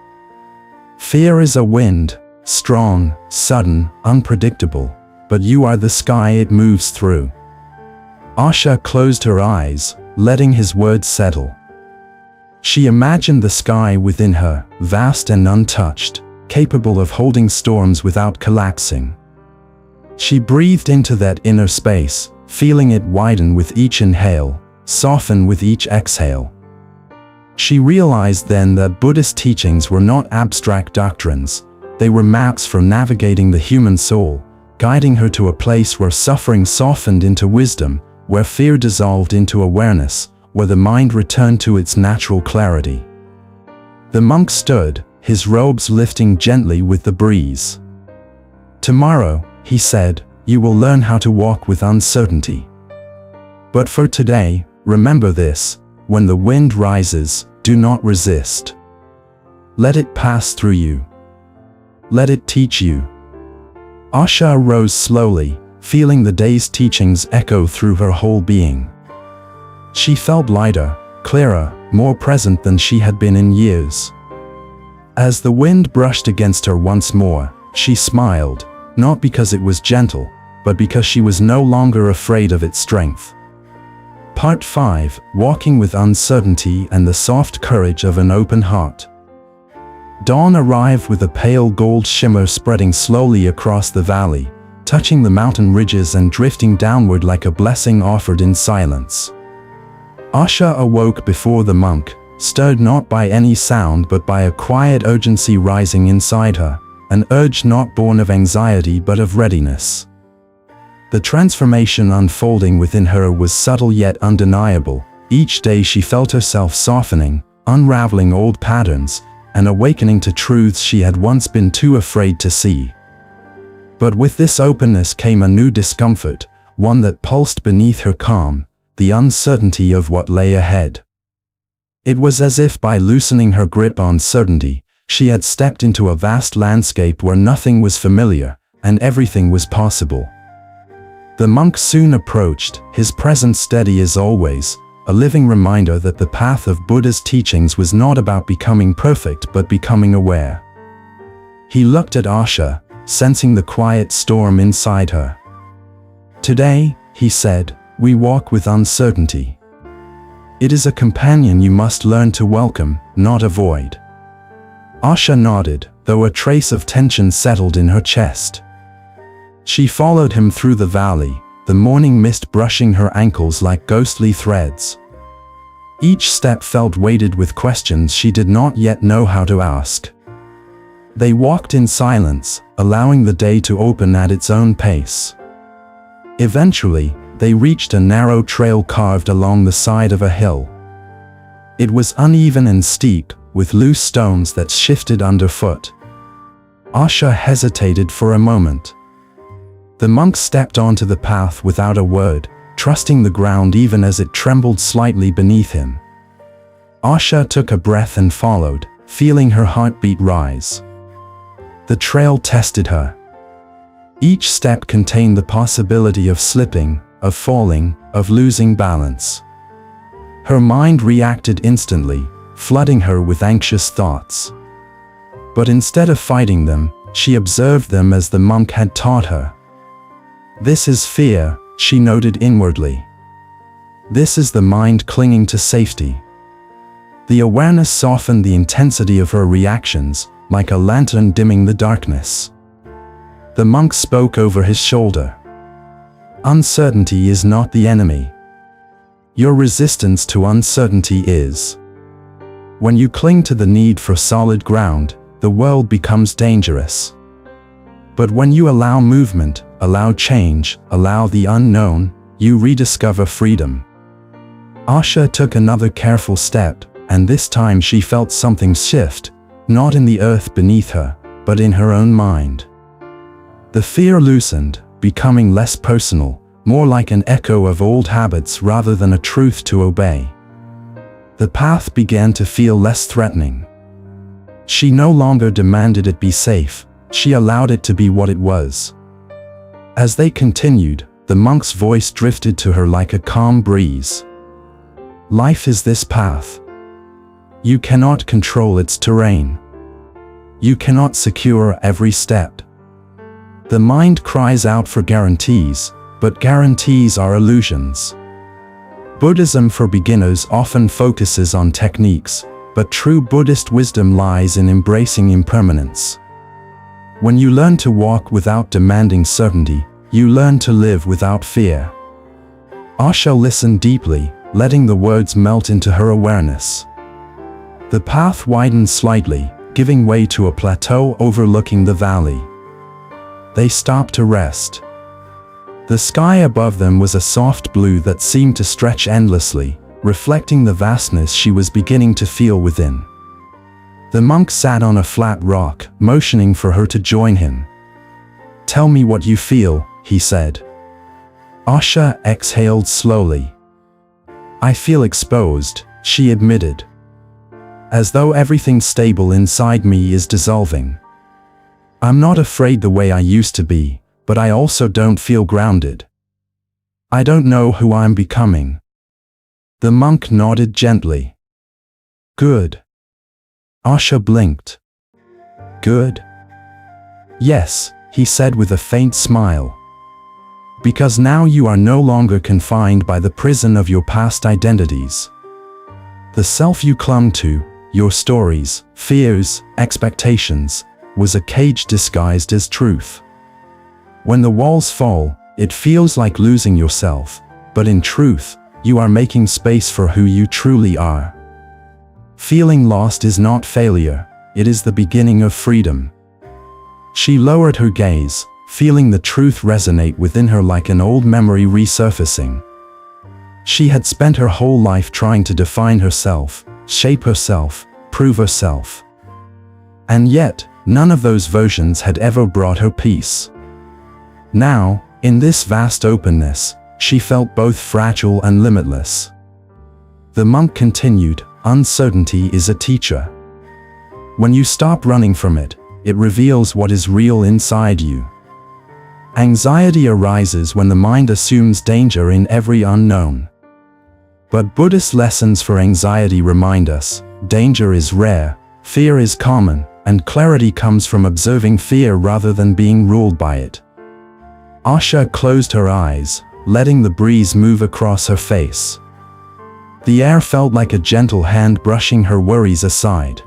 Fear is a wind, strong, sudden, unpredictable, but you are the sky it moves through. Asha closed her eyes, letting his words settle. She imagined the sky within her, vast and untouched, capable of holding storms without collapsing. She breathed into that inner space, feeling it widen with each inhale, soften with each exhale. She realized then that Buddhist teachings were not abstract doctrines, they were maps for navigating the human soul, guiding her to a place where suffering softened into wisdom, where fear dissolved into awareness, where the mind returned to its natural clarity. The monk stood, his robes lifting gently with the breeze. "Tomorrow," he said, "you will learn how to walk with uncertainty. But for today, remember this: when the wind rises, do not resist. Let it pass through you. Let it teach you." Asha rose slowly, feeling the day's teachings echo through her whole being. She felt lighter, clearer, more present than she had been in years. As the wind brushed against her once more, she smiled, not because it was gentle, but because she was no longer afraid of its strength. Part 5: Walking with Uncertainty and the Soft Courage of an Open Heart. Dawn arrived with a pale gold shimmer spreading slowly across the valley, touching the mountain ridges and drifting downward like a blessing offered in silence. Asha awoke before the monk, stirred not by any sound but by a quiet urgency rising inside her, an urge not born of anxiety but of readiness. The transformation unfolding within her was subtle yet undeniable. Each day she felt herself softening, unraveling old patterns, and awakening to truths she had once been too afraid to see. But with this openness came a new discomfort, one that pulsed beneath her calm, the uncertainty of what lay ahead. It was as if by loosening her grip on certainty, she had stepped into a vast landscape where nothing was familiar, and everything was possible. The monk soon approached, his presence steady as always, a living reminder that the path of Buddha's teachings was not about becoming perfect but becoming aware. He looked at Asha, sensing the quiet storm inside her. "Today," he said, "we walk with uncertainty. It is a companion you must learn to welcome, not avoid." Asha nodded, though a trace of tension settled in her chest. She followed him through the valley, the morning mist brushing her ankles like ghostly threads. Each step felt weighted with questions she did not yet know how to ask. They walked in silence, allowing the day to open at its own pace. Eventually, they reached a narrow trail carved along the side of a hill. It was uneven and steep, with loose stones that shifted underfoot. Asha hesitated for a moment. The monk stepped onto the path without a word, trusting the ground even as it trembled slightly beneath him. Asha took a breath and followed, feeling her heartbeat rise. The trail tested her. Each step contained the possibility of slipping, of falling, of losing balance. Her mind reacted instantly, flooding her with anxious thoughts. But instead of fighting them, she observed them as the monk had taught her. "This is fear," she noted inwardly. "This is the mind clinging to safety. The awareness softened the intensity of her reactions, like a lantern dimming the darkness. The monk spoke over his shoulder. Uncertainty is not the enemy. Your resistance to uncertainty is. When you cling to the need for solid ground, the world becomes dangerous. But when you allow movement, allow change, allow the unknown, you rediscover freedom. Asha took another careful step, and this time she felt something shift, not in the earth beneath her, but in her own mind. The fear loosened, becoming less personal, more like an echo of old habits rather than a truth to obey. The path began to feel less threatening. She no longer demanded it be safe, she allowed it to be what it was. As they continued, the monk's voice drifted to her like a calm breeze. Life is this path. You cannot control its terrain. You cannot secure every step. The mind cries out for guarantees, but guarantees are illusions. Buddhism for beginners often focuses on techniques, but true Buddhist wisdom lies in embracing impermanence. When you learn to walk without demanding certainty, you learn to live without fear. Asha listened deeply, letting the words melt into her awareness. The path widened slightly, giving way to a plateau overlooking the valley. They stopped to rest. The sky above them was a soft blue that seemed to stretch endlessly, reflecting the vastness she was beginning to feel within. The monk sat on a flat rock, motioning for her to join him. "Tell me what you feel," he said. Asha exhaled slowly. "I feel exposed," she admitted. "As though everything stable inside me is dissolving. I'm not afraid the way I used to be, but I also don't feel grounded. I don't know who I'm becoming." The monk nodded gently. "Good." Asha blinked. "Good?" "Yes," he said with a faint smile. "Because now you are no longer confined by the prison of your past identities. The self you clung to, your stories, fears, expectations, was a cage disguised as truth. When the walls fall, it feels like losing yourself, but in truth, you are making space for who you truly are. Feeling lost is not failure, it is the beginning of freedom." She lowered her gaze, feeling the truth resonate within her like an old memory resurfacing. She had spent her whole life trying to define herself, shape herself, prove herself. And yet, none of those versions had ever brought her peace. Now, in this vast openness, she felt both fragile and limitless. The monk continued, "Uncertainty is a teacher. When you stop running from it, it reveals what is real inside you. Anxiety arises when the mind assumes danger in every unknown. But Buddhist lessons for anxiety remind us, danger is rare, fear is common, and clarity comes from observing fear rather than being ruled by it." Asha closed her eyes, letting the breeze move across her face. The air felt like a gentle hand brushing her worries aside.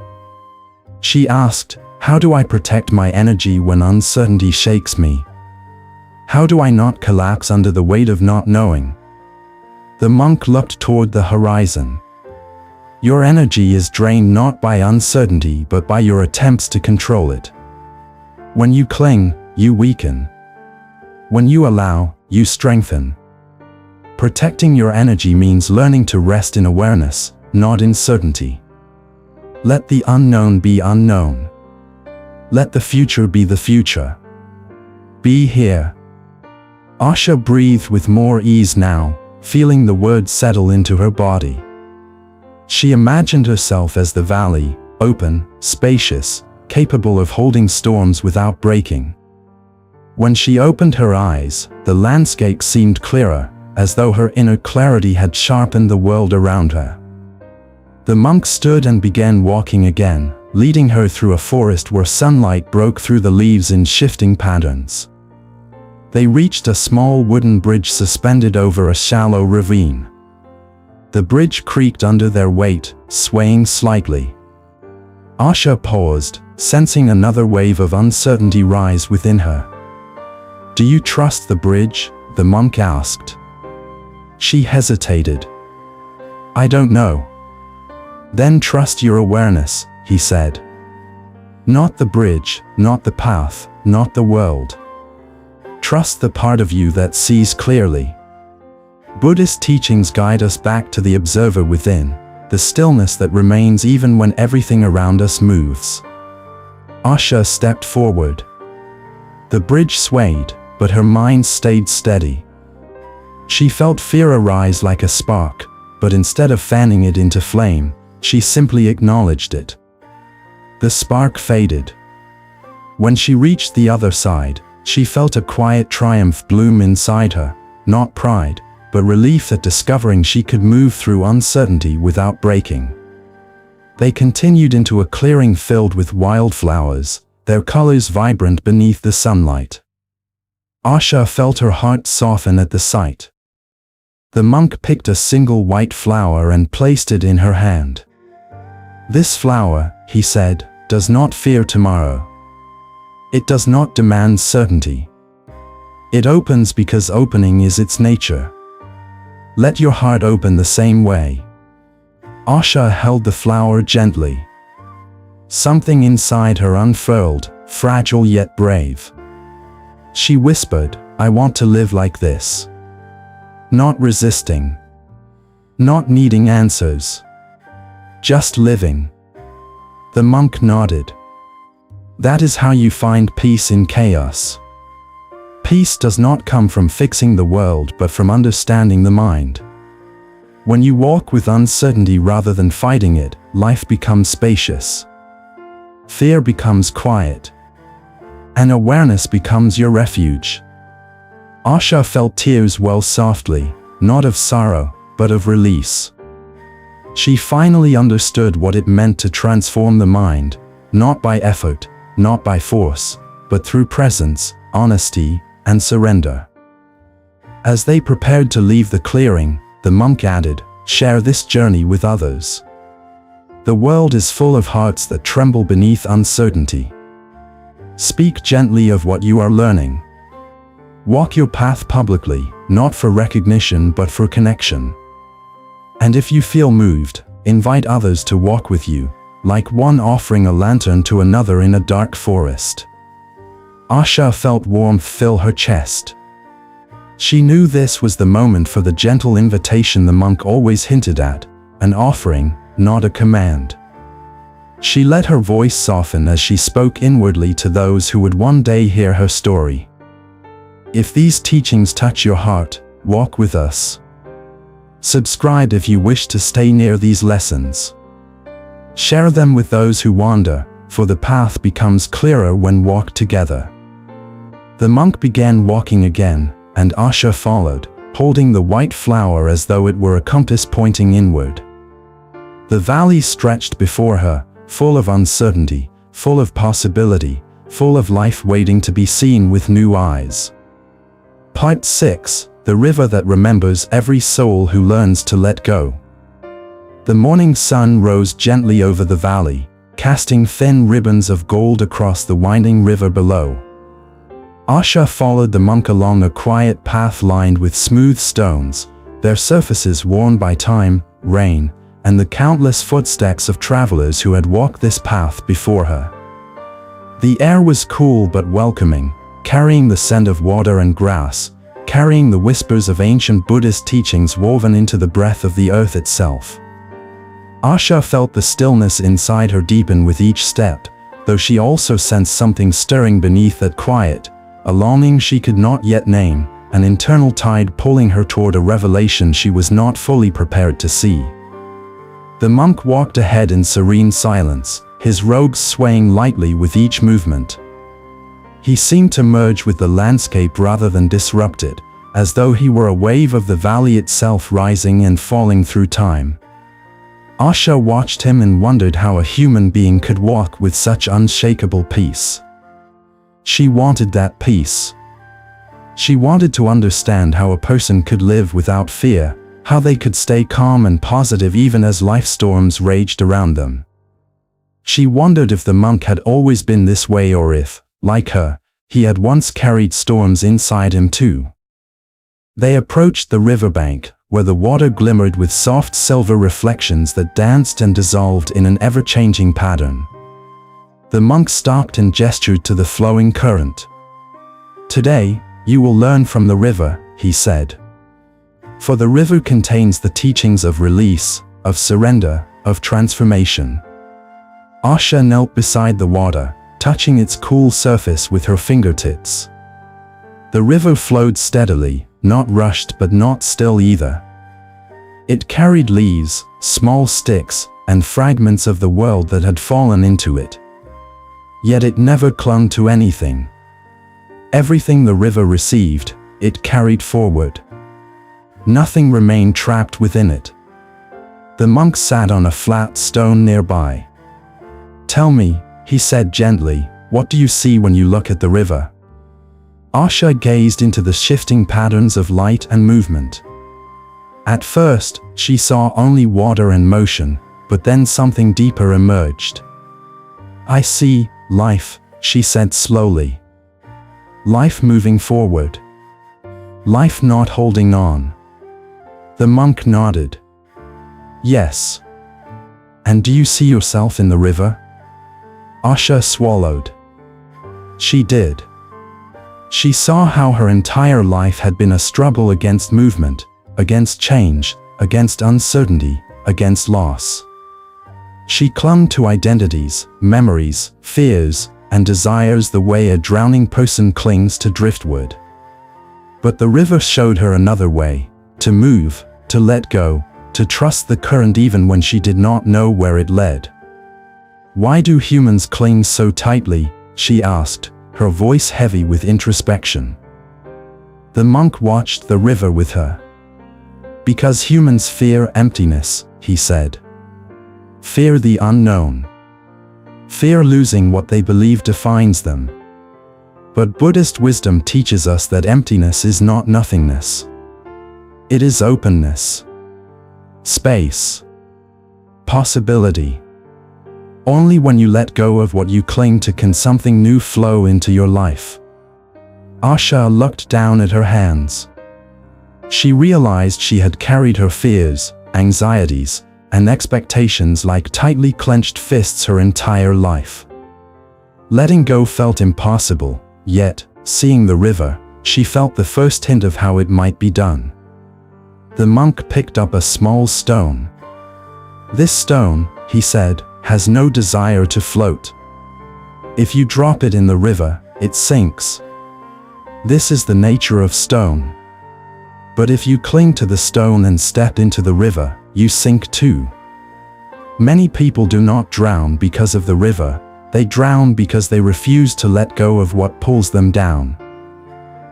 She asked, "How do I protect my energy when uncertainty shakes me? How do I not collapse under the weight of not knowing?" The monk looked toward the horizon. "Your energy is drained not by uncertainty but by your attempts to control it. When you cling, you weaken. When you allow, you strengthen. Protecting your energy means learning to rest in awareness, not in certainty. Let the unknown be unknown. Let the future be the future. Be here." Asha breathed with more ease now, feeling the words settle into her body. She imagined herself as the valley, open, spacious, capable of holding storms without breaking. When she opened her eyes, the landscape seemed clearer, as though her inner clarity had sharpened the world around her. The monk stood and began walking again, leading her through a forest where sunlight broke through the leaves in shifting patterns. They reached a small wooden bridge suspended over a shallow ravine. The bridge creaked under their weight, swaying slightly. Asha paused, sensing another wave of uncertainty rise within her. "Do you trust the bridge?" the monk asked. She hesitated. "I don't know." "Then trust your awareness," he said. "Not the bridge, not the path, not the world. Trust the part of you that sees clearly." Buddhist teachings guide us back to the observer within, the stillness that remains even when everything around us moves. Asha stepped forward. The bridge swayed, but her mind stayed steady. She felt fear arise like a spark, but instead of fanning it into flame, she simply acknowledged it. The spark faded. When she reached the other side, she felt a quiet triumph bloom inside her, not pride, but relief at discovering she could move through uncertainty without breaking. They continued into a clearing filled with wildflowers, their colors vibrant beneath the sunlight. Asha felt her heart soften at the sight. The monk picked a single white flower and placed it in her hand. "This flower," he said, "does not fear tomorrow. It does not demand certainty. It opens because opening is its nature. Let your heart open the same way." Asha held the flower gently. Something inside her unfurled, fragile yet brave. She whispered, "I want to live like this." Not resisting. Not needing answers. Just living. The monk nodded. "That is how you find peace in chaos. Peace does not come from fixing the world but from understanding the mind. When you walk with uncertainty rather than fighting it, life becomes spacious. Fear becomes quiet. And awareness becomes your refuge." Asha felt tears well softly, not of sorrow, but of release. She finally understood what it meant to transform the mind, not by effort, not by force, but through presence, honesty, and surrender. As they prepared to leave the clearing, the monk added, "Share this journey with others. The world is full of hearts that tremble beneath uncertainty. Speak gently of what you are learning. Walk your path publicly, not for recognition but for connection. And if you feel moved, invite others to walk with you, like one offering a lantern to another in a dark forest." Asha felt warmth fill her chest. She knew this was the moment for the gentle invitation the monk always hinted at, an offering, not a command. She let her voice soften as she spoke inwardly to those who would one day hear her story. If these teachings touch your heart, walk with us. Subscribe if you wish to stay near these lessons. Share them with those who wander, for the path becomes clearer when walked together. The monk began walking again, and Asha followed, holding the white flower as though it were a compass pointing inward. The valley stretched before her, full of uncertainty, full of possibility, full of life waiting to be seen with new eyes. Part 6: The river that remembers every soul who learns to let go. The morning sun rose gently over the valley, casting thin ribbons of gold across the winding river below. Asha followed the monk along a quiet path lined with smooth stones, their surfaces worn by time, rain, and the countless footsteps of travelers who had walked this path before her. The air was cool but welcoming, carrying the scent of water and grass, carrying the whispers of ancient Buddhist teachings woven into the breath of the earth itself. Asha felt the stillness inside her deepen with each step, though she also sensed something stirring beneath that quiet, a longing she could not yet name, an internal tide pulling her toward a revelation she was not fully prepared to see. The monk walked ahead in serene silence, his robes swaying lightly with each movement. He seemed to merge with the landscape rather than disrupt it, as though he were a wave of the valley itself rising and falling through time. Asha watched him and wondered how a human being could walk with such unshakable peace. She wanted that peace. She wanted to understand how a person could live without fear, how they could stay calm and positive even as life storms raged around them. She wondered if the monk had always been this way or if, like her, he had once carried storms inside him too. They approached the riverbank, where the water glimmered with soft silver reflections that danced and dissolved in an ever-changing pattern. The monk stopped and gestured to the flowing current. "Today, you will learn from the river," he said. "For the river contains the teachings of release, of surrender, of transformation." Asha knelt beside the water, touching its cool surface with her fingertips. The river flowed steadily, not rushed but not still either. It carried leaves, small sticks, and fragments of the world that had fallen into it. Yet it never clung to anything. Everything the river received, it carried forward. Nothing remained trapped within it. The monk sat on a flat stone nearby. "Tell me," he said gently, "what do you see when you look at the river?" Asha gazed into the shifting patterns of light and movement. At first, she saw only water and motion, but then something deeper emerged. "I see life," she said slowly. "Life moving forward. Life not holding on." The monk nodded. "Yes. And do you see yourself in the river?" Asha swallowed. She did. She saw how her entire life had been a struggle against movement, against change, against uncertainty, against loss. She clung to identities, memories, fears, and desires the way a drowning person clings to driftwood. But the river showed her another way, to move, to let go, to trust the current even when she did not know where it led. "Why do humans cling so tightly?" she asked, her voice heavy with introspection. The monk watched the river with her. "Because humans fear emptiness," he said. "Fear the unknown. Fear losing what they believe defines them. But Buddhist wisdom teaches us that emptiness is not nothingness. It is openness, space, possibility. Only when you let go of what you cling to can something new flow into your life." Asha looked down at her hands. She realized she had carried her fears, anxieties, and expectations like tightly clenched fists her entire life. Letting go felt impossible, yet, seeing the river, she felt the first hint of how it might be done. The monk picked up a small stone. "This stone," he said, "has no desire to float. If you drop it in the river, it sinks. This is the nature of stone. But if you cling to the stone and step into the river, you sink too." Many people do not drown because of the river, they drown because they refuse to let go of what pulls them down.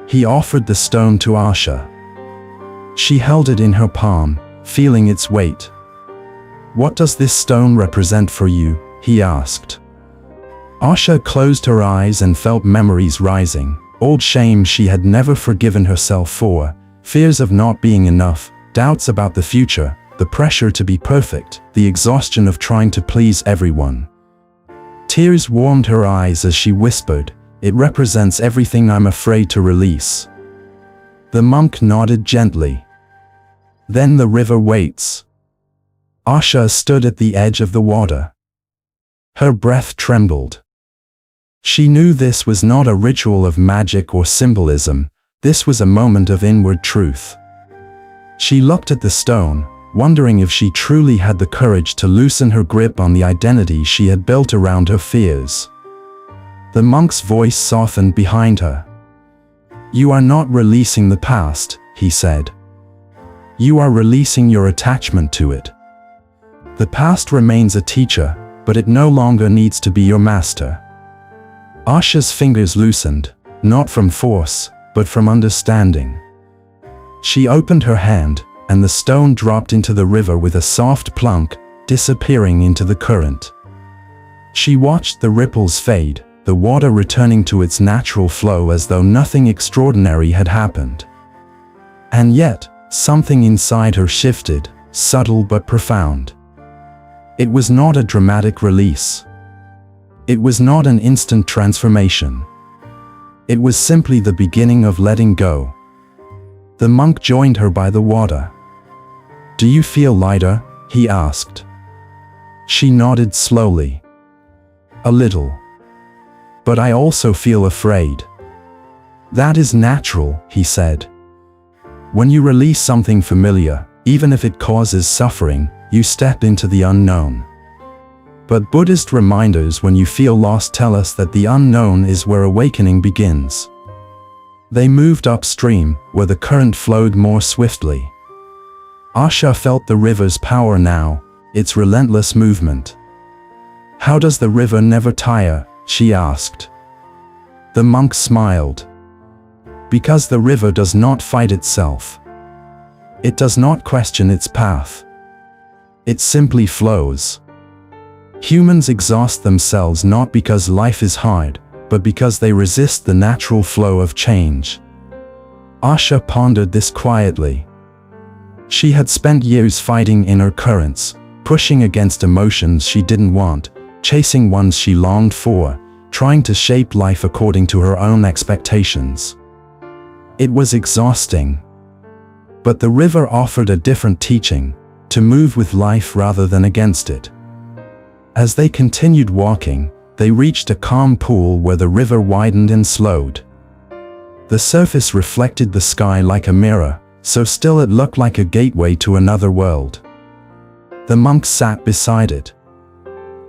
He offered the stone to Asha. She held it in her palm, feeling its weight. "What does this stone represent for you?" he asked. Asha closed her eyes and felt memories rising, old shame she had never forgiven herself for, fears of not being enough, doubts about the future, the pressure to be perfect, the exhaustion of trying to please everyone. Tears warmed her eyes as she whispered, "It represents everything I'm afraid to release." The monk nodded gently. "Then the river waits." Asha stood at the edge of the water. Her breath trembled. She knew this was not a ritual of magic or symbolism, this was a moment of inward truth. She looked at the stone, wondering if she truly had the courage to loosen her grip on the identity she had built around her fears. The monk's voice softened behind her. "You are not releasing the past," he said. "You are releasing your attachment to it. The past remains a teacher, but it no longer needs to be your master." Asha's fingers loosened, not from force, but from understanding. She opened her hand, and the stone dropped into the river with a soft plunk, disappearing into the current. She watched the ripples fade, the water returning to its natural flow as though nothing extraordinary had happened. And yet, Something inside her shifted, subtle but profound. It was not a dramatic release. It was not an instant transformation. It was simply the beginning of letting go. The monk joined her by the water. "Do you feel lighter?" he asked. She nodded slowly. "A little. But I also feel afraid." "That is natural," he said. "When you release something familiar, even if it causes suffering, you step into the unknown." But Buddhist reminders when you feel lost tell us that the unknown is where awakening begins. They moved upstream, where the current flowed more swiftly. Asha felt the river's power now, its relentless movement. "How does the river never tire?" she asked. The monk smiled. "Because the river does not fight itself. It does not question its path. It simply flows." Humans exhaust themselves not because life is hard, but because they resist the natural flow of change. Asha pondered this quietly. She had spent years fighting inner currents, pushing against emotions she didn't want, chasing ones she longed for, trying to shape life according to her own expectations. It was exhausting. But the river offered a different teaching, to move with life rather than against it. As they continued walking, they reached a calm pool where the river widened and slowed. The surface reflected the sky like a mirror, so still it looked like a gateway to another world. The monk sat beside it.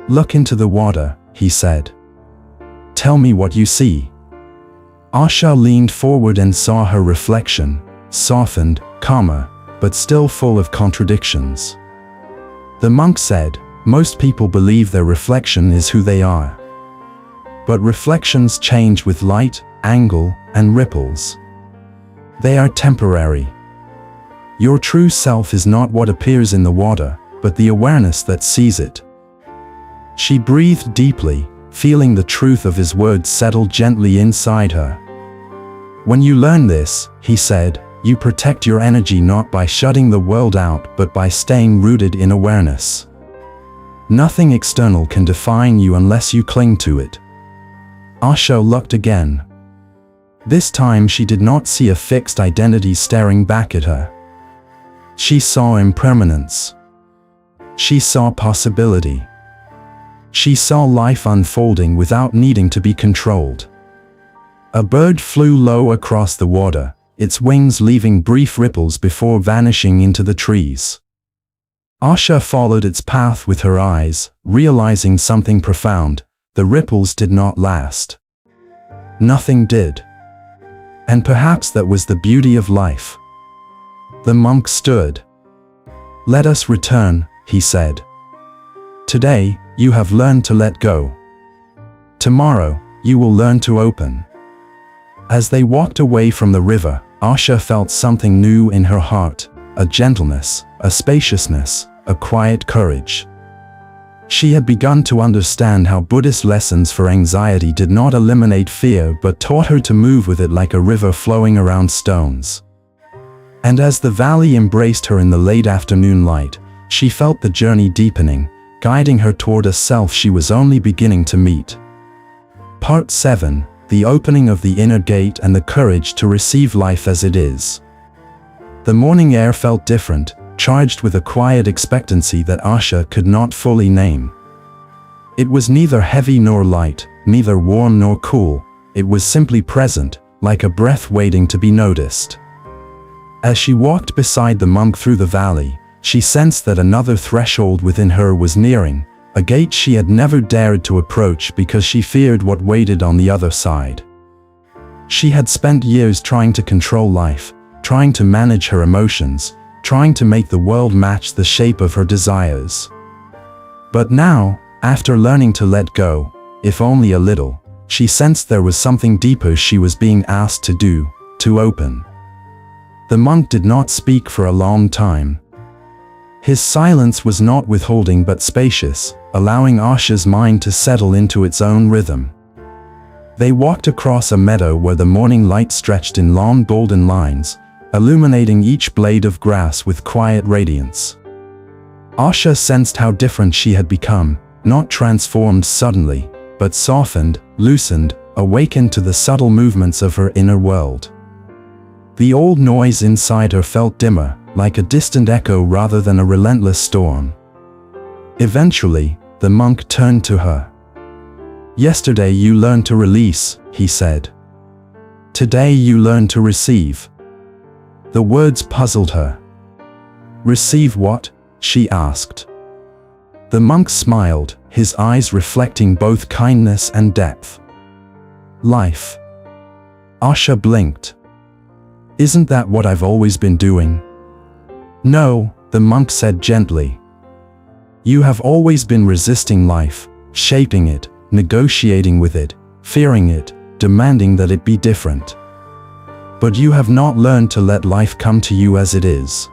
"Look into the water," he said. "Tell me what you see." Asha leaned forward and saw her reflection, softened, calmer, but still full of contradictions. The monk said, "Most people believe their reflection is who they are. But reflections change with light, angle, and ripples. They are temporary. Your true self is not what appears in the water, but the awareness that sees it." She breathed deeply, feeling the truth of his words settle gently inside her. "When you learn this," he said, "you protect your energy not by shutting the world out but by staying rooted in awareness. Nothing external can define you unless you cling to it." Asha looked again. This time she did not see a fixed identity staring back at her. She saw impermanence. She saw possibility. She saw life unfolding without needing to be controlled. A bird flew low across the water, its wings leaving brief ripples before vanishing into the trees. Asha followed its path with her eyes, realizing something profound: the ripples did not last. Nothing did. And perhaps that was the beauty of life. The monk stood. "Let us return," he said. "Today, you have learned to let go. Tomorrow, you will learn to open." As they walked away from the river, Asha felt something new in her heart, a gentleness, a spaciousness, a quiet courage. She had begun to understand how Buddhist lessons for anxiety did not eliminate fear but taught her to move with it like a river flowing around stones. And as the valley embraced her in the late afternoon light, she felt the journey deepening, guiding her toward a self she was only beginning to meet. Part 7: The opening of the inner gate and the courage to receive life as it is. The morning air felt different, charged with a quiet expectancy that Asha could not fully name. It was neither heavy nor light, neither warm nor cool. It was simply present, like a breath waiting to be noticed. As she walked beside the monk through the valley, she sensed that another threshold within her was nearing, a gate she had never dared to approach because she feared what waited on the other side. She had spent years trying to control life, trying to manage her emotions, trying to make the world match the shape of her desires. But now, after learning to let go, if only a little, she sensed there was something deeper she was being asked to do, to open. The monk did not speak for a long time. His silence was not withholding but spacious, allowing Asha's mind to settle into its own rhythm. They walked across a meadow where the morning light stretched in long golden lines, illuminating each blade of grass with quiet radiance. Asha sensed how different she had become, not transformed suddenly, but softened, loosened, awakened to the subtle movements of her inner world. The old noise inside her felt dimmer, like a distant echo rather than a relentless storm. Eventually, the monk turned to her. "Yesterday you learned to release," he said. "Today you learn to receive." The words puzzled her. "Receive what?" she asked. The monk smiled, his eyes reflecting both kindness and depth. "Life." Asha blinked. "Isn't that what I've always been doing?" "No," the monk said gently. "You have always been resisting life, shaping it, negotiating with it, fearing it, demanding that it be different. But you have not learned to let life come to you as it is.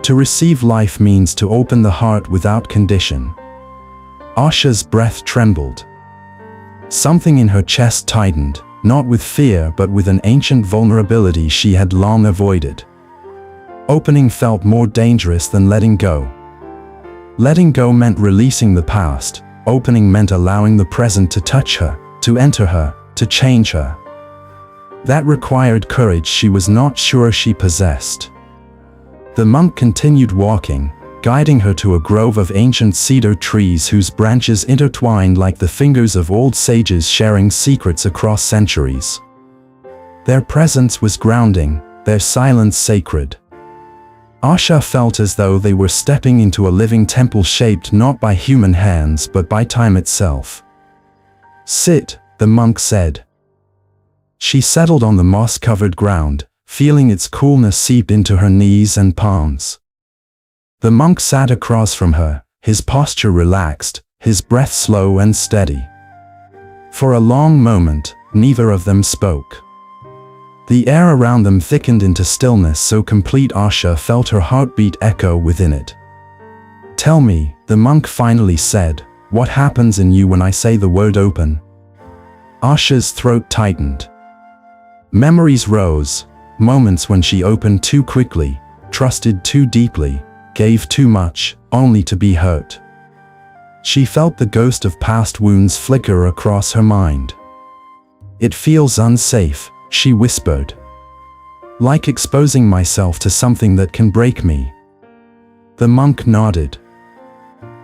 To receive life means to open the heart without condition." Asha's breath trembled. Something in her chest tightened, not with fear but with an ancient vulnerability she had long avoided. Opening felt more dangerous than letting go. Letting go meant releasing the past. Opening meant allowing the present to touch her, to enter her, to change her. That required courage she was not sure she possessed. The monk continued walking, guiding her to a grove of ancient cedar trees whose branches intertwined like the fingers of old sages sharing secrets across centuries. Their presence was grounding, their silence sacred. Asha felt as though they were stepping into a living temple shaped not by human hands but by time itself. "Sit," the monk said. She settled on the moss-covered ground, feeling its coolness seep into her knees and palms. The monk sat across from her, his posture relaxed, his breath slow and steady. For a long moment, neither of them spoke. The air around them thickened into stillness so complete Asha felt her heartbeat echo within it. "Tell me," the monk finally said, "what happens in you when I say the word open?" Asha's throat tightened. Memories rose, moments when she opened too quickly, trusted too deeply, gave too much, only to be hurt. She felt the ghost of past wounds flicker across her mind. "It feels unsafe," she whispered. "Like exposing myself to something that can break me." The monk nodded.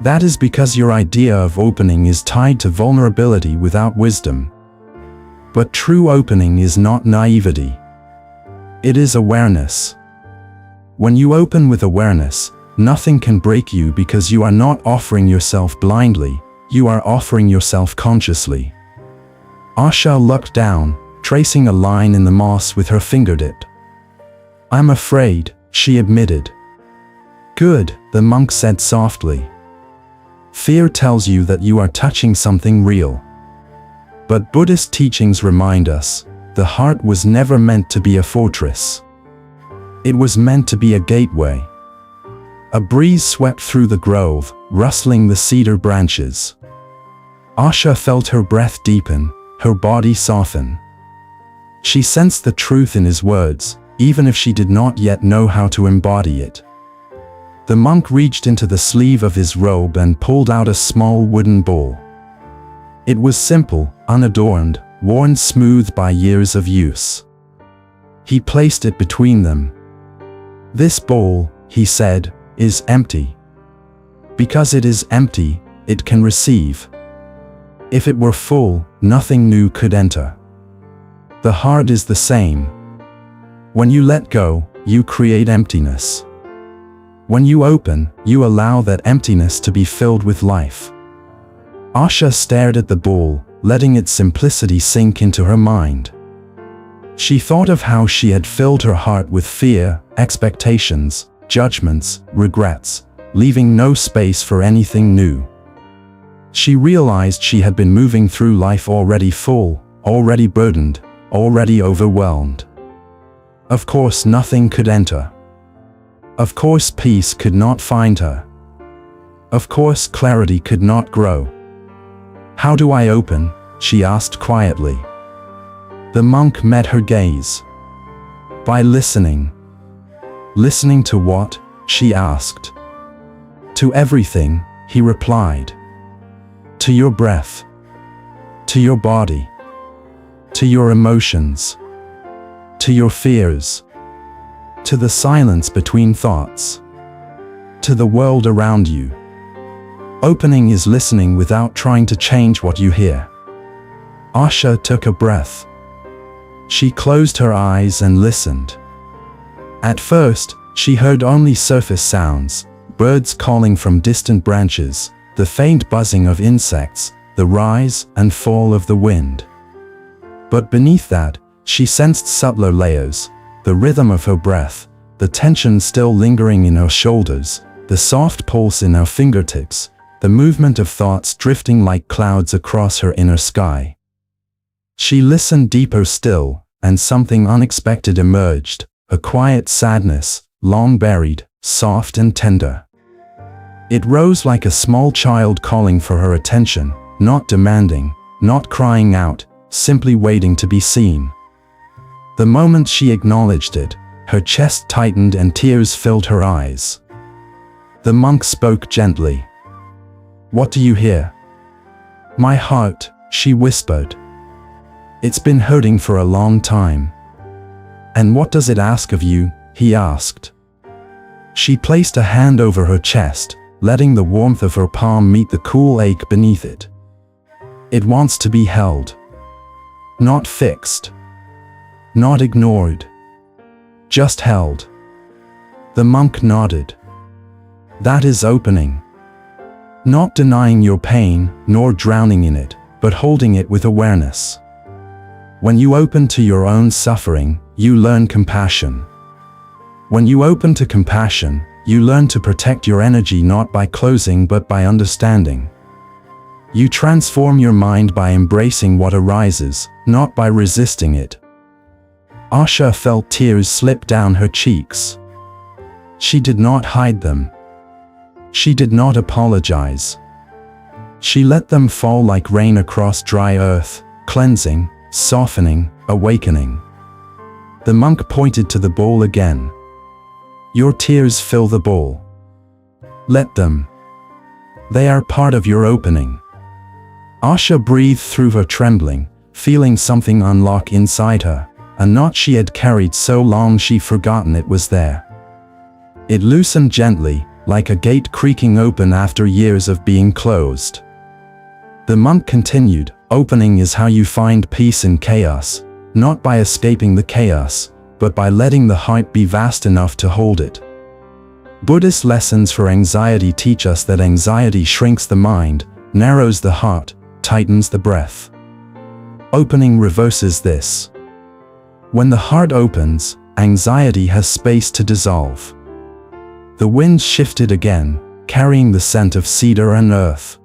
"That is because your idea of opening is tied to vulnerability without wisdom. But true opening is not naivety. It is awareness. When you open with awareness, nothing can break you because you are not offering yourself blindly, you are offering yourself consciously." Asha looked down, tracing a line in the moss with her fingertip. "I'm afraid," she admitted. "Good," the monk said softly. "Fear tells you that you are touching something real. But Buddhist teachings remind us, the heart was never meant to be a fortress. It was meant to be a gateway." A breeze swept through the grove, rustling the cedar branches. Asha felt her breath deepen, her body soften. She sensed the truth in his words, even if she did not yet know how to embody it. The monk reached into the sleeve of his robe and pulled out a small wooden bowl. It was simple, unadorned, worn smooth by years of use. He placed it between them. "This bowl," he said, "is empty. Because it is empty, it can receive. If it were full, nothing new could enter. The heart is the same. When you let go, you create emptiness. When you open, you allow that emptiness to be filled with life." Asha stared at the bowl, letting its simplicity sink into her mind. She thought of how she had filled her heart with fear, expectations, judgments, regrets, leaving no space for anything new. She realized she had been moving through life already full, already burdened, already overwhelmed. Of course nothing could enter. Of course peace could not find her. Of course clarity could not grow. "How do I open?" she asked quietly. The monk met her gaze. By listening. Listening to what? She asked. To everything, he replied. To your breath. To your body. To your emotions. To your fears. To the silence between thoughts. To the world around you. Opening is listening without trying to change what you hear. Asha took a breath. She closed her eyes and listened. At first, she heard only surface sounds, birds calling from distant branches, the faint buzzing of insects, the rise and fall of the wind. But beneath that, she sensed subtler layers, the rhythm of her breath, the tension still lingering in her shoulders, the soft pulse in her fingertips, the movement of thoughts drifting like clouds across her inner sky. She listened deeper still, and something unexpected emerged, a quiet sadness, long buried, soft and tender. It rose like a small child calling for her attention, not demanding, not crying out, simply waiting to be seen. The moment she acknowledged it, her chest tightened and tears filled her eyes. The monk spoke gently. "What do you hear?" "My heart," she whispered. "It's been hurting for a long time." "And what does it ask of you?" he asked. She placed a hand over her chest, letting the warmth of her palm meet the cool ache beneath it. "It wants to be held. Not fixed. Not ignored. Just held." The monk nodded. "That is opening. Not denying your pain, nor drowning in it, but holding it with awareness. When you open to your own suffering, you learn compassion. When you open to compassion, you learn to protect your energy not by closing but by understanding. You transform your mind by embracing what arises, not by resisting it. Asha felt tears slip down her cheeks. She did not hide them. She did not apologize. She let them fall like rain across dry earth, cleansing, softening, awakening. The monk pointed to the bowl again. Your tears fill the bowl. Let them. They are part of your opening. Asha breathed through her trembling, feeling something unlock inside her, a knot she had carried so long she'd forgotten it was there. It loosened gently, like a gate creaking open after years of being closed. The monk continued, opening is how you find peace in chaos, not by escaping the chaos, but by letting the heart be vast enough to hold it. Buddhist lessons for anxiety teach us that anxiety shrinks the mind, narrows the heart, tightens the breath. Opening reverses this. When the heart opens, anxiety has space to dissolve. The wind shifted again, carrying the scent of cedar and earth.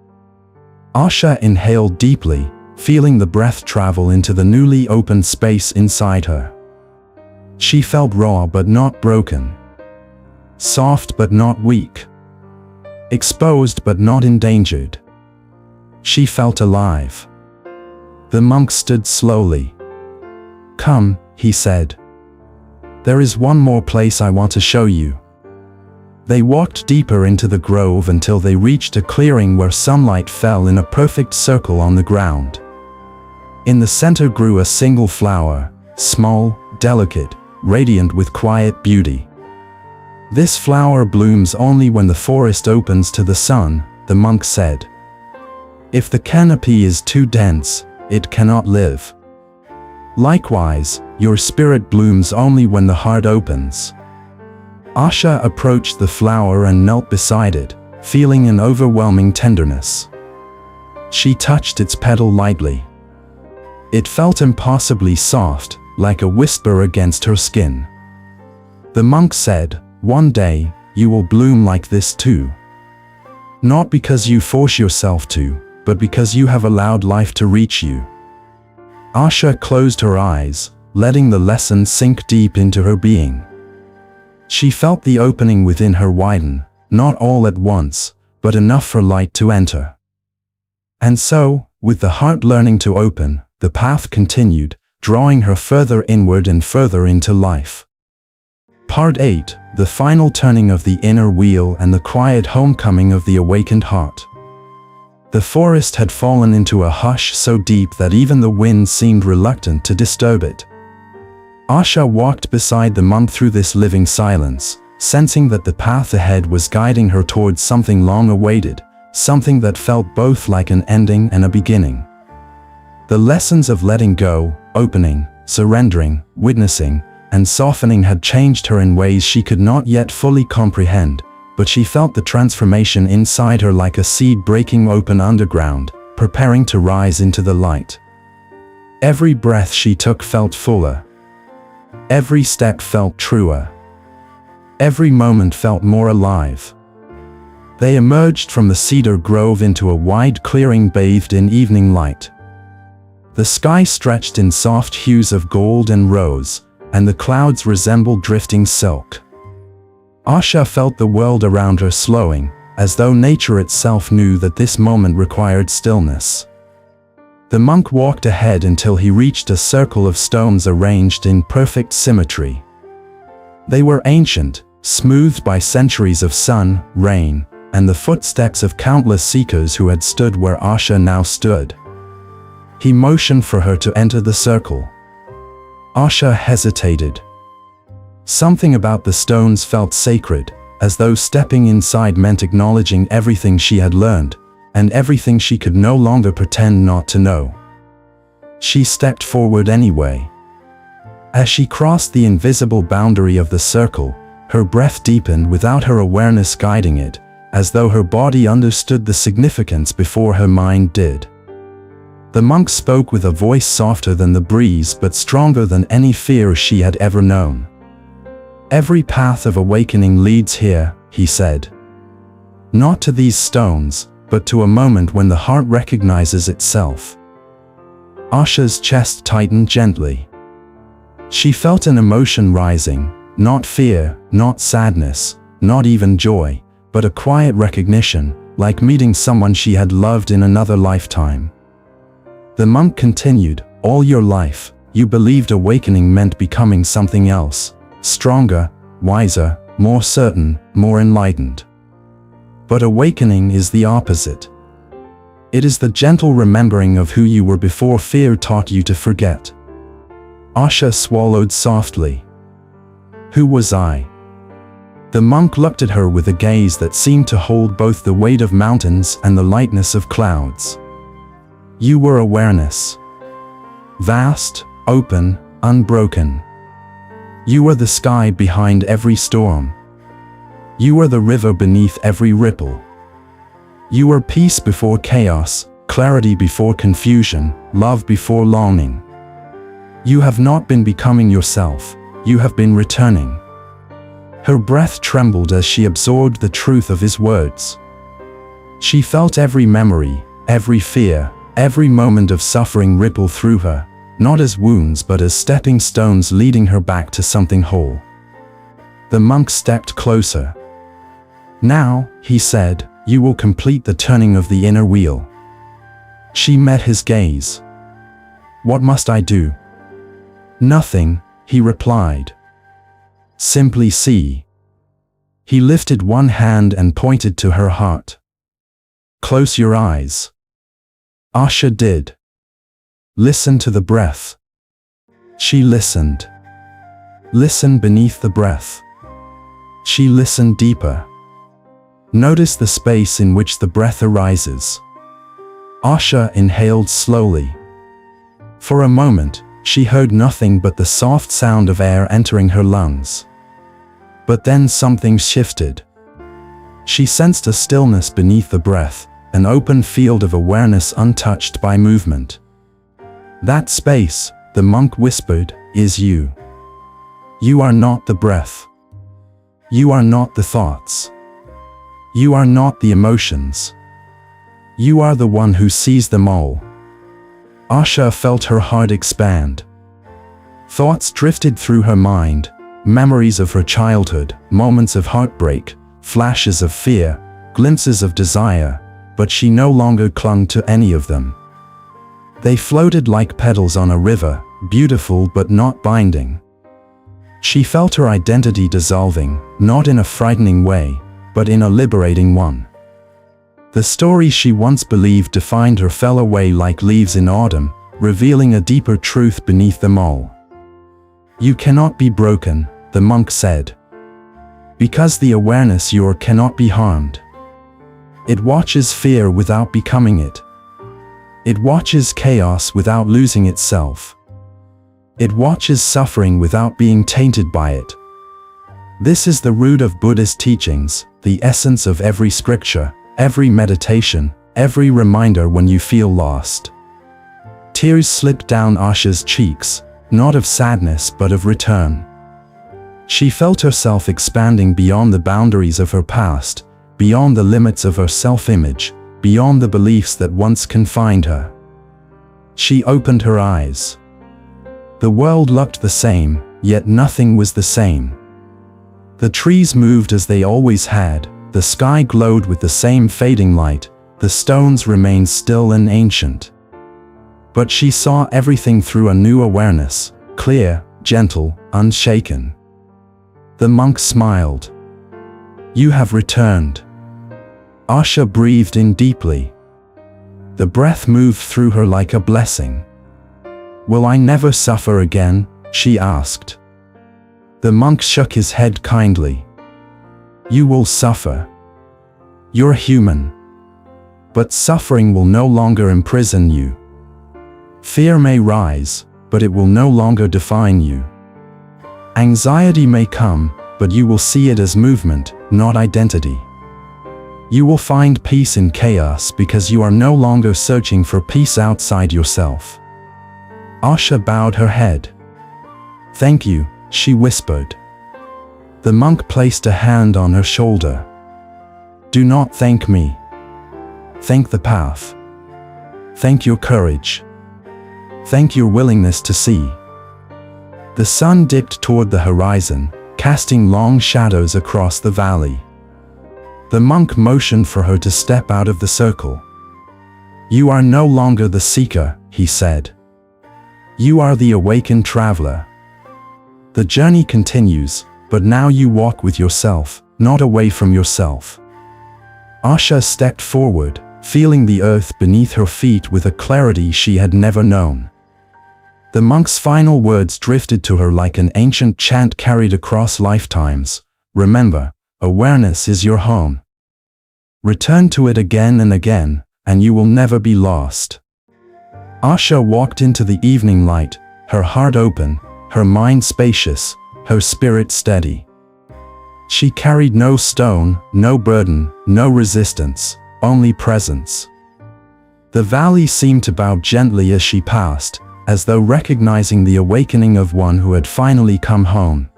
Asha inhaled deeply, feeling the breath travel into the newly opened space inside her. She felt raw but not broken. Soft but not weak. Exposed but not endangered. She felt alive. The monk stood slowly. "Come," he said. "There is one more place I want to show you." They walked deeper into the grove until they reached a clearing where sunlight fell in a perfect circle on the ground. In the center grew a single flower, small, delicate, radiant with quiet beauty. "This flower blooms only when the forest opens to the sun," the monk said. "If the canopy is too dense, it cannot live. Likewise, your spirit blooms only when the heart opens." Asha approached the flower and knelt beside it, feeling an overwhelming tenderness. She touched its petal lightly. It felt impossibly soft, like a whisper against her skin. The monk said, "One day, you will bloom like this too. Not because you force yourself to, but because you have allowed life to reach you." Asha closed her eyes, letting the lesson sink deep into her being. She felt the opening within her widen, not all at once, but enough for light to enter. And so, with the heart learning to open, the path continued, drawing her further inward and further into life. Part 8. The final turning of the inner wheel and the quiet homecoming of the awakened heart. The forest had fallen into a hush so deep that even the wind seemed reluctant to disturb it. Asha walked beside the monk through this living silence, sensing that the path ahead was guiding her towards something long awaited, something that felt both like an ending and a beginning. The lessons of letting go, opening, surrendering, witnessing, and softening had changed her in ways she could not yet fully comprehend, but she felt the transformation inside her like a seed breaking open underground, preparing to rise into the light. Every breath she took felt fuller. Every step felt truer. Every moment felt more alive. They emerged from the cedar grove into a wide clearing bathed in evening light. The sky stretched in soft hues of gold and rose, and the clouds resembled drifting silk. Asha felt the world around her slowing, as though nature itself knew that this moment required stillness. The monk walked ahead until he reached a circle of stones arranged in perfect symmetry. They were ancient, smoothed by centuries of sun, rain, and the footsteps of countless seekers who had stood where Asha now stood. He motioned for her to enter the circle. Asha hesitated. Something about the stones felt sacred, as though stepping inside meant acknowledging everything she had learned, and everything she could no longer pretend not to know. She stepped forward anyway. As she crossed the invisible boundary of the circle, her breath deepened without her awareness guiding it, as though her body understood the significance before her mind did. The monk spoke with a voice softer than the breeze but stronger than any fear she had ever known. "Every path of awakening leads here," he said. "Not to these stones, but to a moment when the heart recognizes itself." Asha's chest tightened gently. She felt an emotion rising, not fear, not sadness, not even joy, but a quiet recognition, like meeting someone she had loved in another lifetime. The monk continued, "All your life, you believed awakening meant becoming something else, stronger, wiser, more certain, more enlightened. But awakening is the opposite. It is the gentle remembering of who you were before fear taught you to forget." Asha swallowed softly. "Who was I?" The monk looked at her with a gaze that seemed to hold both the weight of mountains and the lightness of clouds. "You were awareness. Vast, open, unbroken. You were the sky behind every storm. You were the river beneath every ripple. You were peace before chaos, clarity before confusion, love before longing. You have not been becoming yourself, you have been returning." Her breath trembled as she absorbed the truth of his words. She felt every memory, every fear, every moment of suffering ripple through her, not as wounds but as stepping stones leading her back to something whole. The monk stepped closer. "Now," he said, "you will complete the turning of the inner wheel." She met his gaze. "What must I do?" "Nothing," he replied. "Simply see." He lifted one hand and pointed to her heart. "Close your eyes." Asha did. "Listen to the breath." She listened. Listen beneath the breath. She listened deeper. Notice the space in which the breath arises. Asha inhaled slowly. For a moment, she heard nothing but the soft sound of air entering her lungs. But then something shifted. She sensed a stillness beneath the breath, an open field of awareness untouched by movement. "That space," the monk whispered, "is you. You are not the breath. You are not the thoughts. You are not the emotions. You are the one who sees them all." Asha felt her heart expand. Thoughts drifted through her mind, memories of her childhood, moments of heartbreak, flashes of fear, glimpses of desire, but she no longer clung to any of them. They floated like petals on a river, beautiful but not binding. She felt her identity dissolving, not in a frightening way, but in a liberating one. The stories she once believed defined her fell away like leaves in autumn, revealing a deeper truth beneath them all. You cannot be broken, the monk said, because the awareness you are cannot be harmed. It watches fear without becoming it. It watches chaos without losing itself. It watches suffering without being tainted by it. This is the root of Buddhist teachings, the essence of every scripture, every meditation, every reminder when you feel lost. Tears slipped down Asha's cheeks, not of sadness but of return. She felt herself expanding beyond the boundaries of her past, beyond the limits of her self-image, beyond the beliefs that once confined her. She opened her eyes. The world looked the same, yet nothing was the same. The trees moved as they always had, the sky glowed with the same fading light, the stones remained still and ancient. But she saw everything through a new awareness, clear, gentle, unshaken. The monk smiled. You have returned. Asha breathed in deeply. The breath moved through her like a blessing. Will I never suffer again? She asked. The monk shook his head kindly. You will suffer. You're human. But suffering will no longer imprison you. Fear may rise, but it will no longer define you. Anxiety may come, but you will see it as movement, not identity. You will find peace in chaos because you are no longer searching for peace outside yourself. Asha bowed her head. Thank you, she whispered. The monk placed a hand on her shoulder. Do not thank me. Thank the path. Thank your courage. Thank your willingness to see. The sun dipped toward the horizon, casting long shadows across the valley. The monk motioned for her to step out of the circle. You are no longer the seeker, he said. You are the awakened traveler. The journey continues, but now you walk with yourself, not away from yourself. Asha stepped forward, feeling the earth beneath her feet with a clarity she had never known. The monk's final words drifted to her like an ancient chant carried across lifetimes. Remember, awareness is your home. Return to it again and again, and you will never be lost. Asha walked into the evening light, her heart open, her mind spacious, her spirit steady. She carried no stone, no burden, no resistance, only presence. The valley seemed to bow gently as she passed, as though recognizing the awakening of one who had finally come home.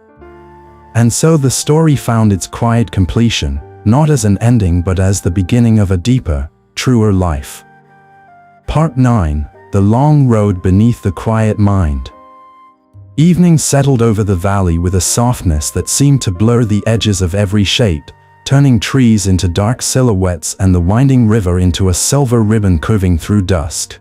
And so the story found its quiet completion, not as an ending but as the beginning of a deeper, truer life. Part 9. The Long Road Beneath the Quiet Mind. Evening settled over the valley with a softness that seemed to blur the edges of every shape, turning trees into dark silhouettes and the winding river into a silver ribbon curving through dusk.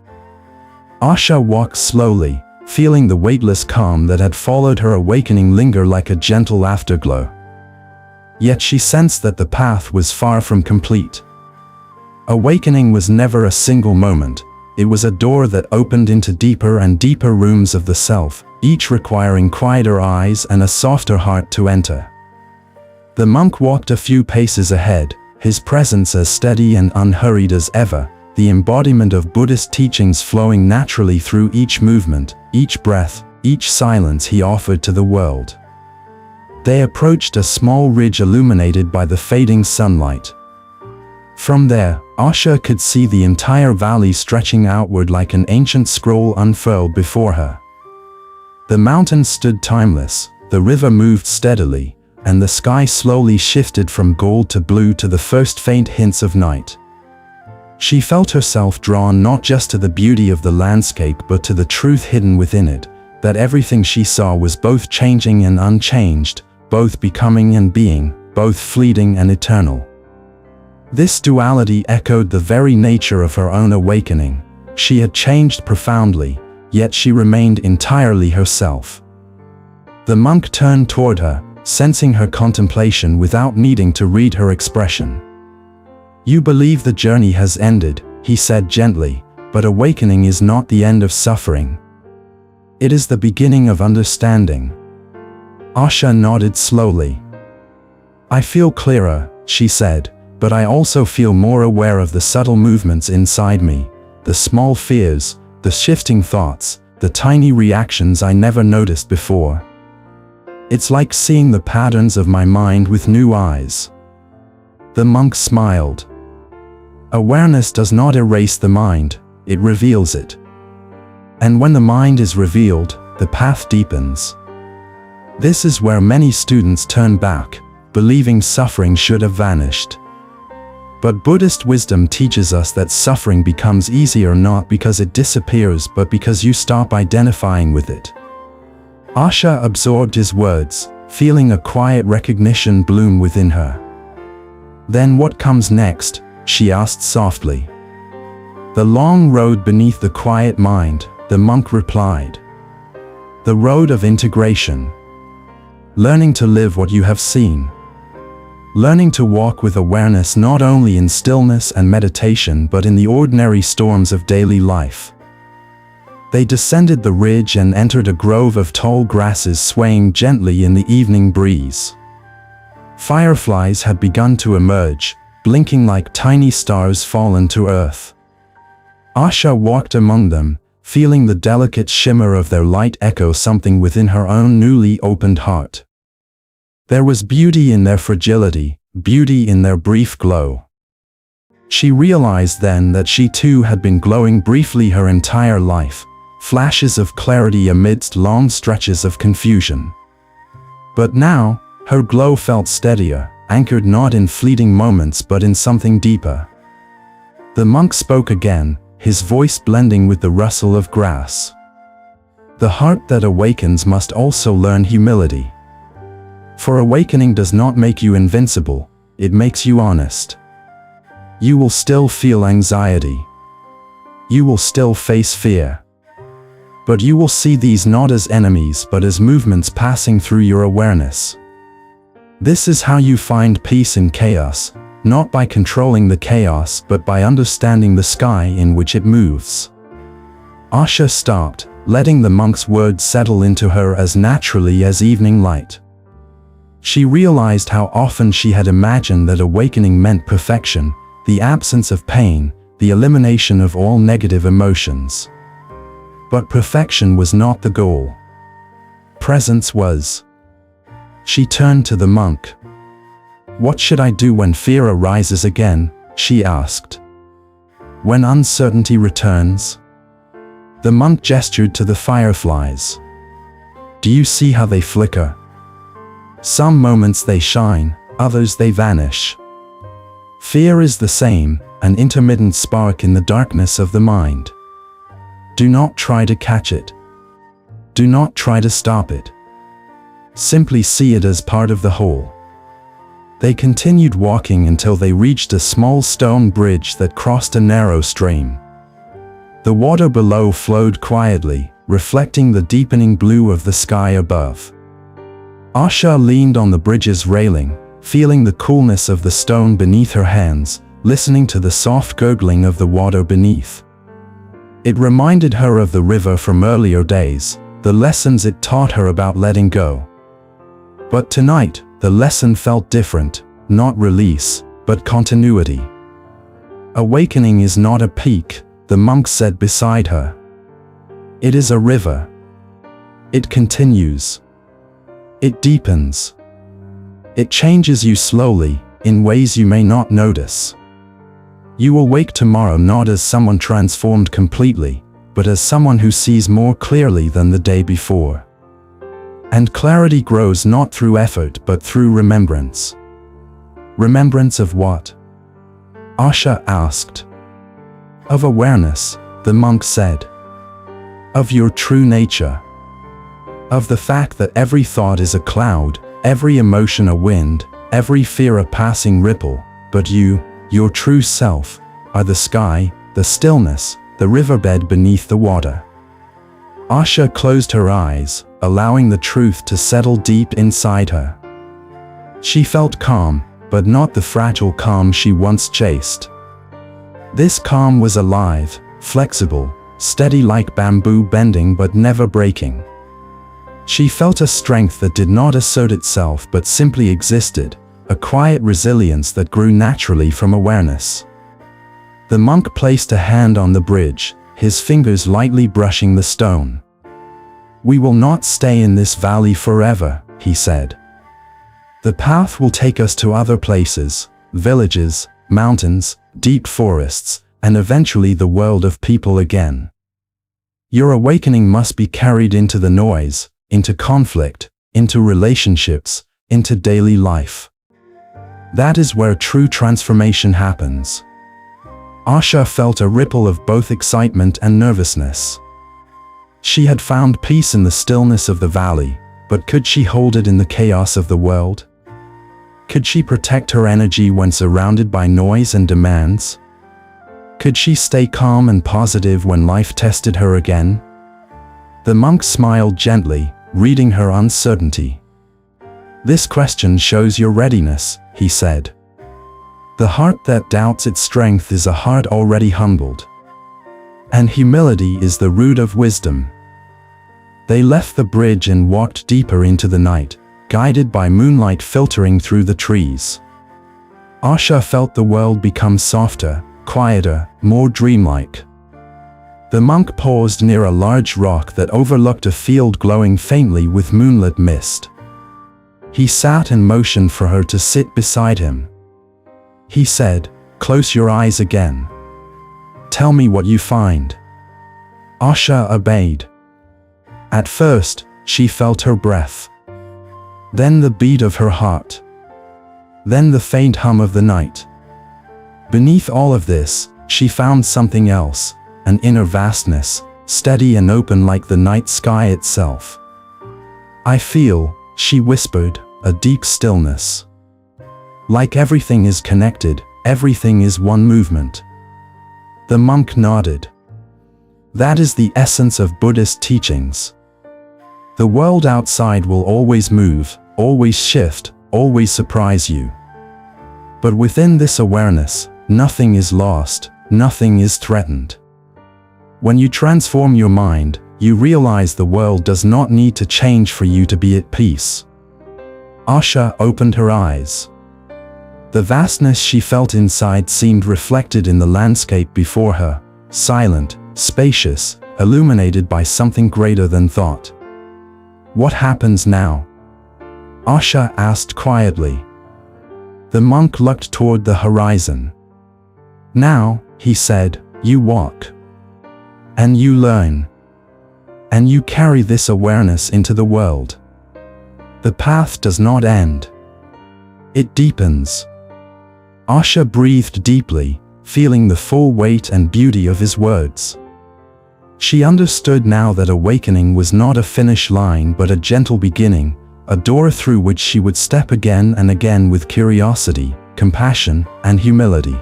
Asha walked slowly, feeling the weightless calm that had followed her awakening linger like a gentle afterglow. Yet she sensed that the path was far from complete. Awakening was never a single moment. It was a door that opened into deeper and deeper rooms of the self, each requiring quieter eyes and a softer heart to enter. The monk walked a few paces ahead, his presence as steady and unhurried as ever, the embodiment of Buddhist teachings flowing naturally through each movement, each breath, each silence he offered to the world. They approached a small ridge illuminated by the fading sunlight. From there, Asha could see the entire valley stretching outward like an ancient scroll unfurled before her. The mountains stood timeless, the river moved steadily, and the sky slowly shifted from gold to blue to the first faint hints of night. She felt herself drawn not just to the beauty of the landscape but to the truth hidden within it, that everything she saw was both changing and unchanged, both becoming and being, both fleeting and eternal. This duality echoed the very nature of her own awakening. She had changed profoundly, yet she remained entirely herself. The monk turned toward her, sensing her contemplation without needing to read her expression. "You believe the journey has ended," he said gently, "but awakening is not the end of suffering. It is the beginning of understanding." Asha nodded slowly. "I feel clearer," she said, "but I also feel more aware of the subtle movements inside me, the small fears, the shifting thoughts, the tiny reactions I never noticed before. It's like seeing the patterns of my mind with new eyes." The monk smiled. "Awareness does not erase the mind, it reveals it. And when the mind is revealed, the path deepens." This is where many students turn back, believing suffering should have vanished. But Buddhist wisdom teaches us that suffering becomes easier not because it disappears but because you stop identifying with it. Asha absorbed his words, feeling a quiet recognition bloom within her. "Then what comes next?" she asked softly. "The long road beneath the quiet mind," the monk replied. "The road of integration. Learning to live what you have seen. Learning to walk with awareness not only in stillness and meditation but in the ordinary storms of daily life." They descended the ridge and entered a grove of tall grasses swaying gently in the evening breeze. Fireflies had begun to emerge, blinking like tiny stars fallen to earth. Asha walked among them, feeling the delicate shimmer of their light echo something within her own newly opened heart. There was beauty in their fragility, beauty in their brief glow. She realized then that she too had been glowing briefly her entire life, flashes of clarity amidst long stretches of confusion. But now, her glow felt steadier, anchored not in fleeting moments but in something deeper. The monk spoke again, his voice blending with the rustle of grass. "The heart that awakens must also learn humility. For awakening does not make you invincible, it makes you honest. You will still feel anxiety. You will still face fear. But you will see these not as enemies but as movements passing through your awareness. This is how you find peace in chaos, not by controlling the chaos but by understanding the sky in which it moves." Asha stopped, letting the monk's words settle into her as naturally as evening light. She realized how often she had imagined that awakening meant perfection, the absence of pain, the elimination of all negative emotions. But perfection was not the goal. Presence was. She turned to the monk. "What should I do when fear arises again?" she asked. "When uncertainty returns?" The monk gestured to the fireflies. "Do you see how they flicker? Some moments they shine, others they vanish. Fear is the same, an intermittent spark in the darkness of the mind. Do not try to catch it. Do not try to stop it. Simply see it as part of the whole." They continued walking until they reached a small stone bridge that crossed a narrow stream. The water below flowed quietly, reflecting the deepening blue of the sky above. Asha leaned on the bridge's railing, feeling the coolness of the stone beneath her hands, listening to the soft gurgling of the water beneath. It reminded her of the river from earlier days, the lessons it taught her about letting go. But tonight, the lesson felt different, not release, but continuity. "Awakening is not a peak," the monk said beside her. "It is a river. It continues. It deepens. It changes you slowly, in ways you may not notice. You will wake tomorrow not as someone transformed completely, but as someone who sees more clearly than the day before. And clarity grows not through effort but through remembrance." "Remembrance of what?" Asha asked. "Of awareness," the monk said. "Of your true nature. Of the fact that every thought is a cloud, every emotion a wind, every fear a passing ripple, but you, your true self, are the sky, the stillness, the riverbed beneath the water. Asha closed her eyes, allowing the truth to settle deep inside her. She felt calm, but not the fragile calm she once chased. This calm was alive, flexible, steady like bamboo bending but never breaking. She felt a strength that did not assert itself but simply existed, a quiet resilience that grew naturally from awareness. The monk placed a hand on the bridge, his fingers lightly brushing the stone. "We will not stay in this valley forever," he said. "The path will take us to other places, villages, mountains, deep forests, and eventually the world of people again. Your awakening must be carried into the noise, into conflict, into relationships, into daily life. That is where true transformation happens." Asha felt a ripple of both excitement and nervousness. She had found peace in the stillness of the valley, but could she hold it in the chaos of the world? Could she protect her energy when surrounded by noise and demands? Could she stay calm and positive when life tested her again? The monk smiled gently, reading her uncertainty. "This question shows your readiness," he said. "The heart that doubts its strength is a heart already humbled. And humility is the root of wisdom." They left the bridge and walked deeper into the night, guided by moonlight filtering through the trees. Asha felt the world become softer, quieter, more dreamlike. The monk paused near a large rock that overlooked a field glowing faintly with moonlit mist. He sat and motioned for her to sit beside him. He said, "Close your eyes again. Tell me what you find." Asha obeyed. At first, she felt her breath. Then the beat of her heart. Then the faint hum of the night. Beneath all of this, she found something else, an inner vastness, steady and open like the night sky itself. "I feel," she whispered, "a deep stillness. Like everything is connected, everything is one movement." The monk nodded. "That is the essence of Buddhist teachings. The world outside will always move, always shift, always surprise you. But within this awareness, nothing is lost, nothing is threatened. When you transform your mind, you realize the world does not need to change for you to be at peace." Asha opened her eyes. The vastness she felt inside seemed reflected in the landscape before her, silent, spacious, illuminated by something greater than thought. "What happens now?" Asha asked quietly. The monk looked toward the horizon. "Now," he said, "you walk. And you learn. And you carry this awareness into the world. The path does not end. It deepens." Asha breathed deeply, feeling the full weight and beauty of his words. She understood now that awakening was not a finish line but a gentle beginning, a door through which she would step again and again with curiosity, compassion, and humility.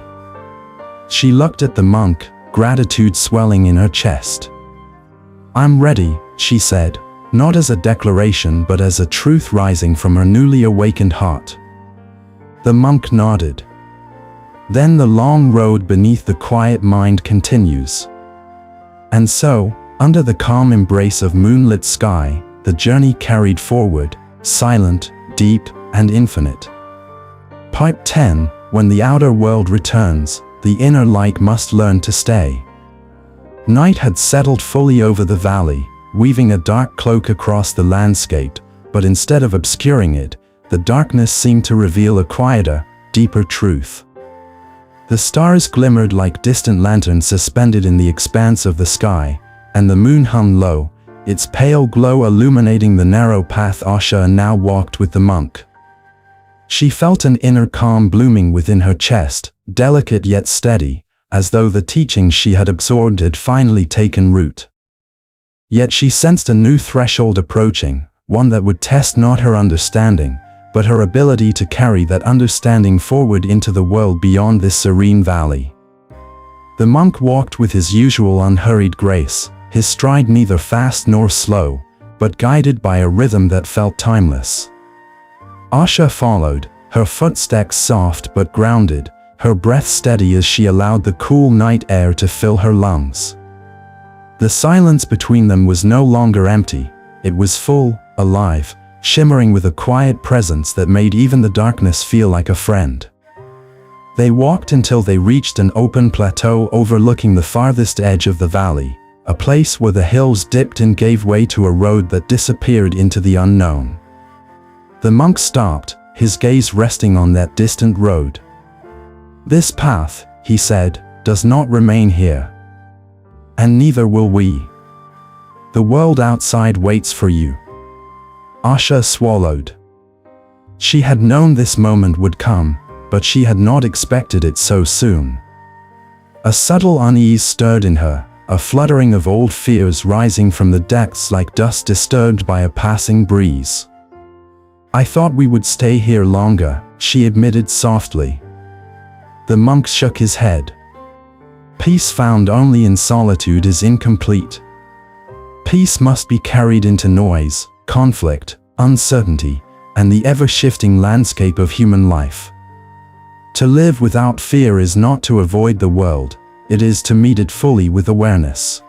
She looked at the monk, gratitude swelling in her chest. "I'm ready," she said, not as a declaration but as a truth rising from her newly awakened heart. The monk nodded. Then the long road beneath the quiet mind continues. And so, under the calm embrace of moonlit sky, the journey carried forward, silent, deep, and infinite. Part 10. When the outer world returns, the inner light must learn to stay. Night had settled fully over the valley, weaving a dark cloak across the landscape, but instead of obscuring it, the darkness seemed to reveal a quieter, deeper truth. The stars glimmered like distant lanterns suspended in the expanse of the sky, and the moon hung low, its pale glow illuminating the narrow path Asha now walked with the monk. She felt an inner calm blooming within her chest, delicate yet steady, as though the teachings she had absorbed had finally taken root. Yet she sensed a new threshold approaching, one that would test not her understanding, but her ability to carry that understanding forward into the world beyond this serene valley. The monk walked with his usual unhurried grace, his stride neither fast nor slow, but guided by a rhythm that felt timeless. Asha followed, her footsteps soft but grounded, her breath steady as she allowed the cool night air to fill her lungs. The silence between them was no longer empty, it was full, alive, shimmering with a quiet presence that made even the darkness feel like a friend. They walked until they reached an open plateau overlooking the farthest edge of the valley, a place where the hills dipped and gave way to a road that disappeared into the unknown. The monk stopped, his gaze resting on that distant road. "This path," he said, "does not remain here. And neither will we. The world outside waits for you." Asha swallowed. She had known this moment would come, but she had not expected it so soon. A subtle unease stirred in her, a fluttering of old fears rising from the depths like dust disturbed by a passing breeze. "I thought we would stay here longer," she admitted softly. The monk shook his head. "Peace found only in solitude is incomplete. Peace must be carried into noise, conflict, uncertainty, and the ever-shifting landscape of human life. To live without fear is not to avoid the world, it is to meet it fully with awareness."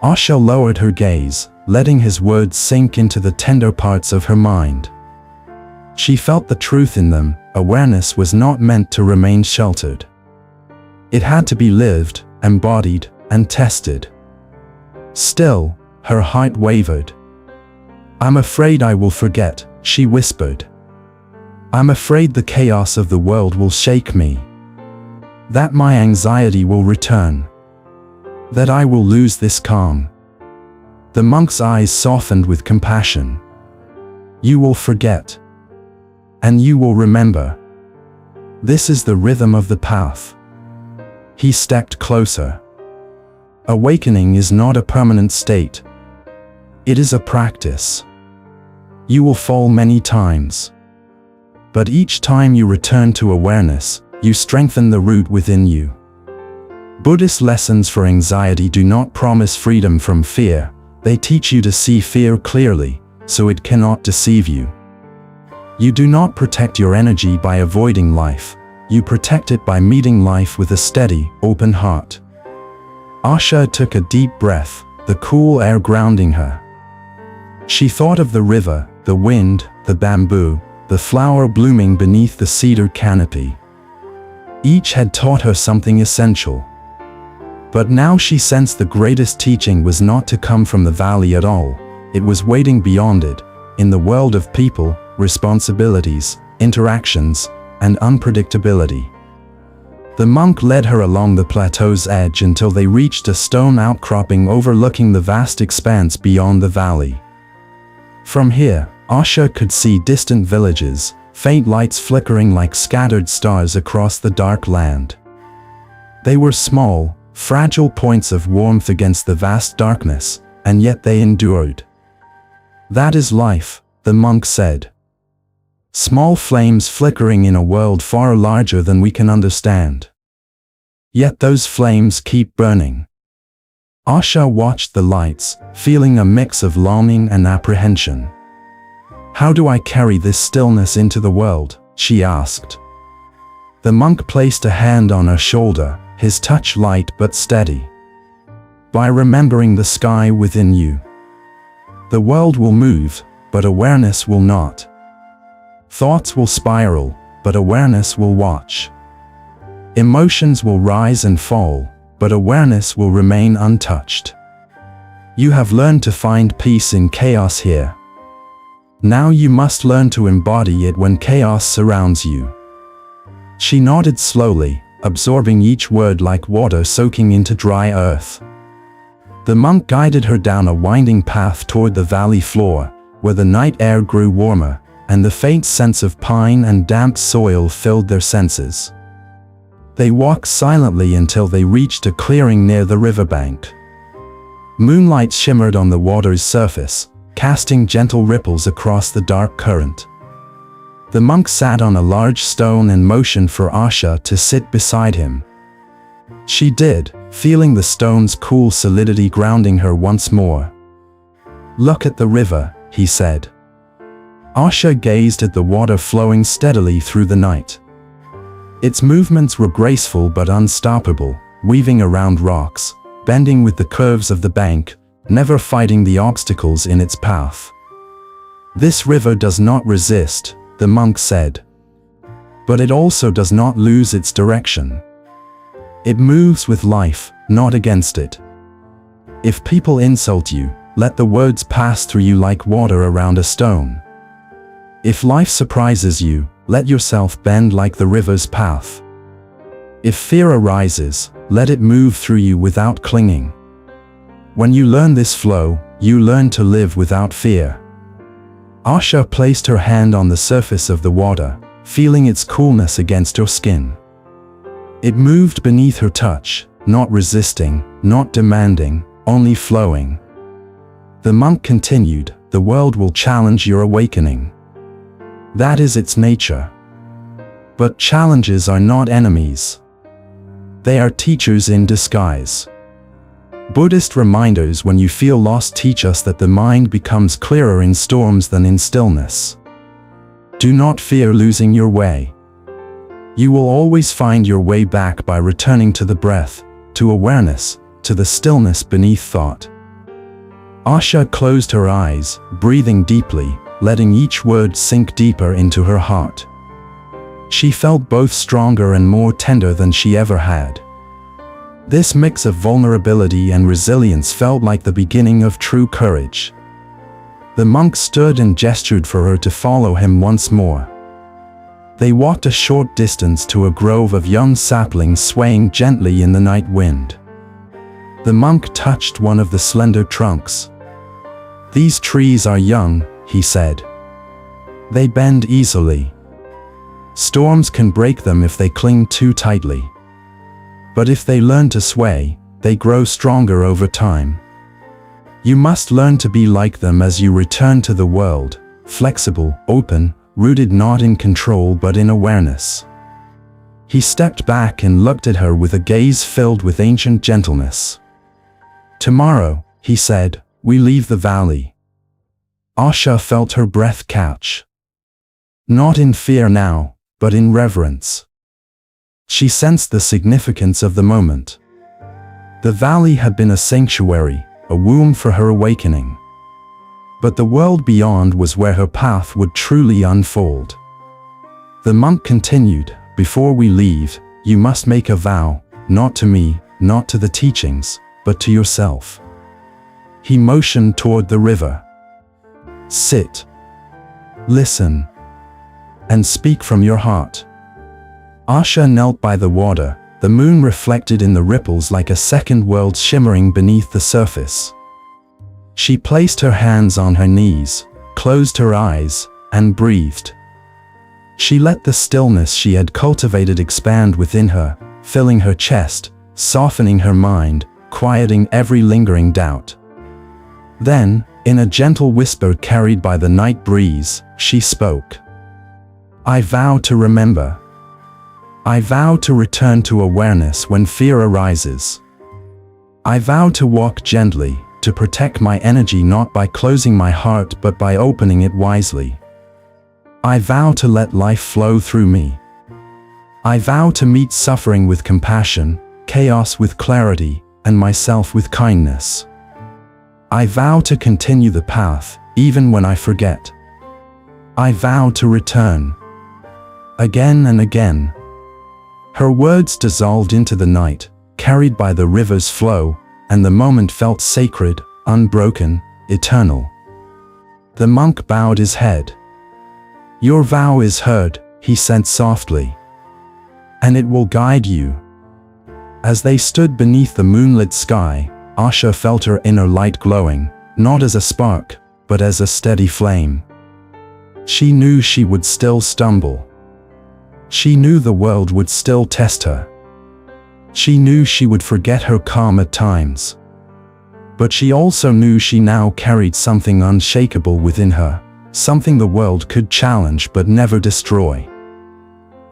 Asha lowered her gaze, letting his words sink into the tender parts of her mind. She felt the truth in them. Awareness was not meant to remain sheltered. It had to be lived, embodied, and tested. Still, her heart wavered. "I'm afraid I will forget," she whispered. "I'm afraid the chaos of the world will shake me. That my anxiety will return. That I will lose this calm." The monk's eyes softened with compassion. "You will forget. And you will remember. This is the rhythm of the path." He stepped closer. "Awakening is not a permanent state. It is a practice. You will fall many times. But each time you return to awareness, you strengthen the root within you. Buddhist lessons for anxiety do not promise freedom from fear, they teach you to see fear clearly, so it cannot deceive you. You do not protect your energy by avoiding life, you protect it by meeting life with a steady, open heart." Asha took a deep breath, the cool air grounding her. She thought of the river, the wind, the bamboo, the flower blooming beneath the cedar canopy. Each had taught her something essential. But now she sensed the greatest teaching was not to come from the valley at all, it was waiting beyond it, in the world of people, responsibilities, interactions, and unpredictability. The monk led her along the plateau's edge until they reached a stone outcropping overlooking the vast expanse beyond the valley. From here, Asha could see distant villages, faint lights flickering like scattered stars across the dark land. They were small, fragile points of warmth against the vast darkness, and yet they endured. "That is life," the monk said. "Small flames flickering in a world far larger than we can understand. Yet those flames keep burning." Asha watched the lights, feeling a mix of longing and apprehension. "How do I carry this stillness into the world?" she asked. The monk placed a hand on her shoulder, his touch light but steady. "By remembering the sky within you. The world will move, but awareness will not. Thoughts will spiral, but awareness will watch. Emotions will rise and fall, but awareness will remain untouched. You have learned to find peace in chaos here. Now you must learn to embody it when chaos surrounds you." She nodded slowly, absorbing each word like water soaking into dry earth. The monk guided her down a winding path toward the valley floor, where the night air grew warmer, and the faint sense of pine and damp soil filled their senses. They walked silently until they reached a clearing near the riverbank. Moonlight shimmered on the water's surface, casting gentle ripples across the dark current. The monk sat on a large stone and motioned for Asha to sit beside him. She did, feeling the stone's cool solidity grounding her once more. "Look at the river," he said. Asha gazed at the water flowing steadily through the night. Its movements were graceful but unstoppable, weaving around rocks, bending with the curves of the bank, never fighting the obstacles in its path. "This river does not resist," the monk said. "But it also does not lose its direction. It moves with life, not against it. If people insult you, let the words pass through you like water around a stone. If life surprises you, let yourself bend like the river's path. If fear arises, let it move through you without clinging. When you learn this flow, you learn to live without fear." Asha placed her hand on the surface of the water, feeling its coolness against her skin. It moved beneath her touch, not resisting, not demanding, only flowing. The monk continued, "The world will challenge your awakening. That is its nature. But challenges are not enemies. They are teachers in disguise. Buddhist reminders when you feel lost teach us that the mind becomes clearer in storms than in stillness. Do not fear losing your way. You will always find your way back by returning to the breath, to awareness, to the stillness beneath thought." Asha closed her eyes, breathing deeply, letting each word sink deeper into her heart. She felt both stronger and more tender than she ever had. This mix of vulnerability and resilience felt like the beginning of true courage. The monk stood and gestured for her to follow him once more. They walked a short distance to a grove of young saplings swaying gently in the night wind. The monk touched one of the slender trunks. "These trees are young," he said. "They bend easily. Storms can break them if they cling too tightly. But if they learn to sway, they grow stronger over time. You must learn to be like them as you return to the world, flexible, open, rooted not in control but in awareness." He stepped back and looked at her with a gaze filled with ancient gentleness. "Tomorrow," he said, "we leave the valley." Asha felt her breath catch. Not in fear now, but in reverence. She sensed the significance of the moment. The valley had been a sanctuary, a womb for her awakening. But the world beyond was where her path would truly unfold. The monk continued, "Before we leave, you must make a vow, not to me, not to the teachings, but to yourself." He motioned toward the river. "Sit. Listen. And speak from your heart." Asha knelt by the water, the moon reflected in the ripples like a second world shimmering beneath the surface. She placed her hands on her knees, closed her eyes, and breathed. She let the stillness she had cultivated expand within her, filling her chest, softening her mind, quieting every lingering doubt. Then, in a gentle whisper carried by the night breeze, she spoke. "I vow to remember. I vow to return to awareness when fear arises. I vow to walk gently, to protect my energy not by closing my heart but by opening it wisely. I vow to let life flow through me. I vow to meet suffering with compassion, chaos with clarity, and myself with kindness. I vow to continue the path, even when I forget. I vow to return." Again and again. Her words dissolved into the night, carried by the river's flow, and the moment felt sacred, unbroken, eternal. The monk bowed his head. "Your vow is heard," he said softly. "And it will guide you." As they stood beneath the moonlit sky, Asha felt her inner light glowing, not as a spark, but as a steady flame. She knew she would still stumble. She knew the world would still test her. She knew she would forget her calm at times. But she also knew she now carried something unshakable within her, something the world could challenge but never destroy.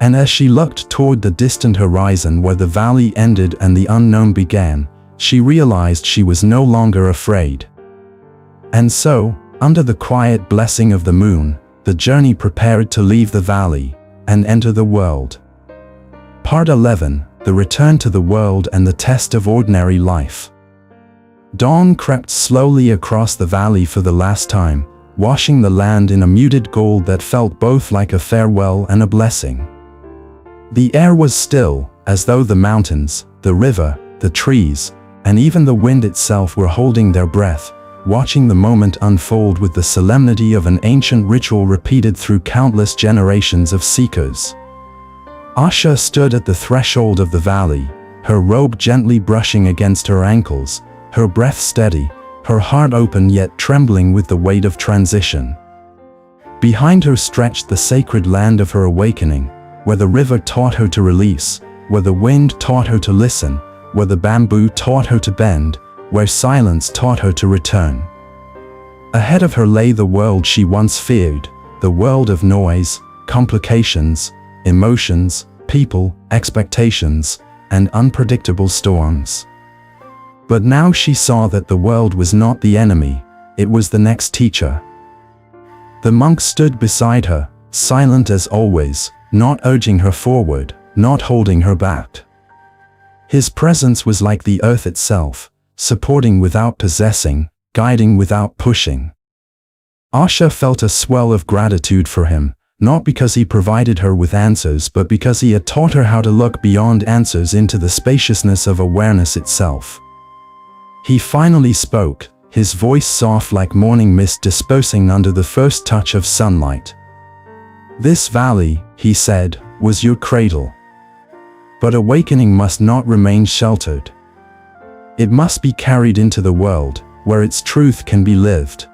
And as she looked toward the distant horizon where the valley ended and the unknown began, she realized she was no longer afraid. And so, under the quiet blessing of the moon, the journey prepared to leave the valley and enter the world. Part 11: The Return to the World and the Test of Ordinary Life. Dawn crept slowly across the valley for the last time, washing the land in a muted gold that felt both like a farewell and a blessing. The air was still, as though the mountains, the river, the trees, and even the wind itself were holding their breath, watching the moment unfold with the solemnity of an ancient ritual repeated through countless generations of seekers. Asha stood at the threshold of the valley, her robe gently brushing against her ankles, her breath steady, her heart open yet trembling with the weight of transition. Behind her stretched the sacred land of her awakening, where the river taught her to release, where the wind taught her to listen, where the bamboo taught her to bend, where silence taught her to return. Ahead of her lay the world she once feared, the world of noise, complications, emotions, people, expectations, and unpredictable storms. But now she saw that the world was not the enemy, it was the next teacher. The monk stood beside her, silent as always, not urging her forward, not holding her back. His presence was like the earth itself, supporting without possessing, guiding without pushing. Asha felt a swell of gratitude for him, not because he provided her with answers but because he had taught her how to look beyond answers into the spaciousness of awareness itself. He finally spoke, his voice soft like morning mist dispersing under the first touch of sunlight. "This valley," he said, "was your cradle. But awakening must not remain sheltered. It must be carried into the world, where its truth can be lived."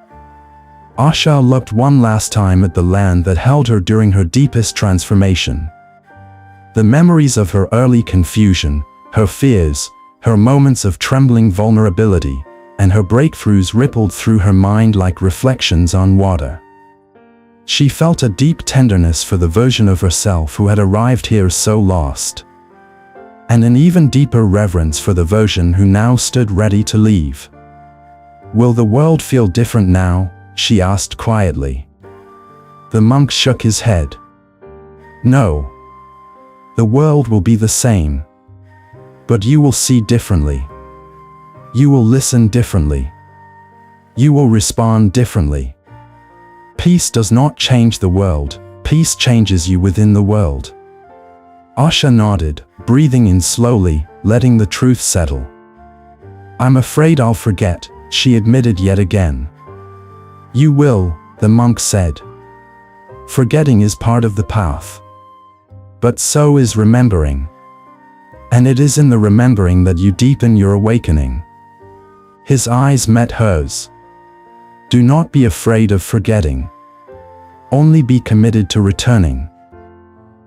Asha looked one last time at the land that held her during her deepest transformation. The memories of her early confusion, her fears, her moments of trembling vulnerability, and her breakthroughs rippled through her mind like reflections on water. She felt a deep tenderness for the version of herself who had arrived here so lost, and an even deeper reverence for the version who now stood ready to leave. "Will the world feel different now?" she asked quietly. The monk shook his head. "No. The world will be the same. But you will see differently. You will listen differently. You will respond differently. Peace does not change the world, peace changes you within the world." Asha nodded, breathing in slowly, letting the truth settle. "I'm afraid I'll forget," she admitted yet again. "You will," the monk said. "Forgetting is part of the path. But so is remembering. And it is in the remembering that you deepen your awakening." His eyes met hers. "Do not be afraid of forgetting. Only be committed to returning."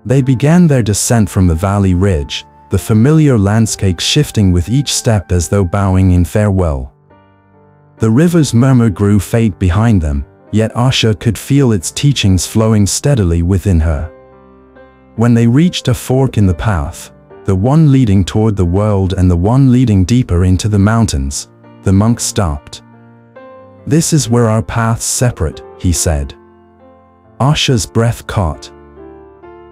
They began their descent from the valley ridge, the familiar landscape shifting with each step as though bowing in farewell. The river's murmur grew faint behind them, yet Asha could feel its teachings flowing steadily within her. When they reached a fork in the path, the one leading toward the world and the one leading deeper into the mountains, the monk stopped. "This is where our paths separate," he said. Asha's breath caught.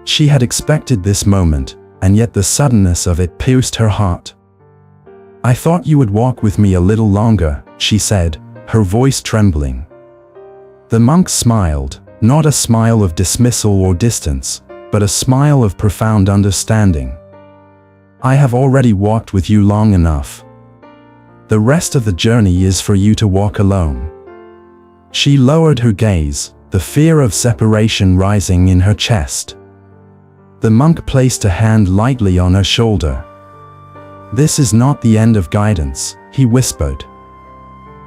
She had expected this moment, and yet the suddenness of it pierced her heart. "I thought you would walk with me a little longer," she said, her voice trembling. The monk smiled, not a smile of dismissal or distance, but a smile of profound understanding. "I have already walked with you long enough. The rest of the journey is for you to walk alone." She lowered her gaze, the fear of separation rising in her chest. The monk placed a hand lightly on her shoulder. "This is not the end of guidance," he whispered.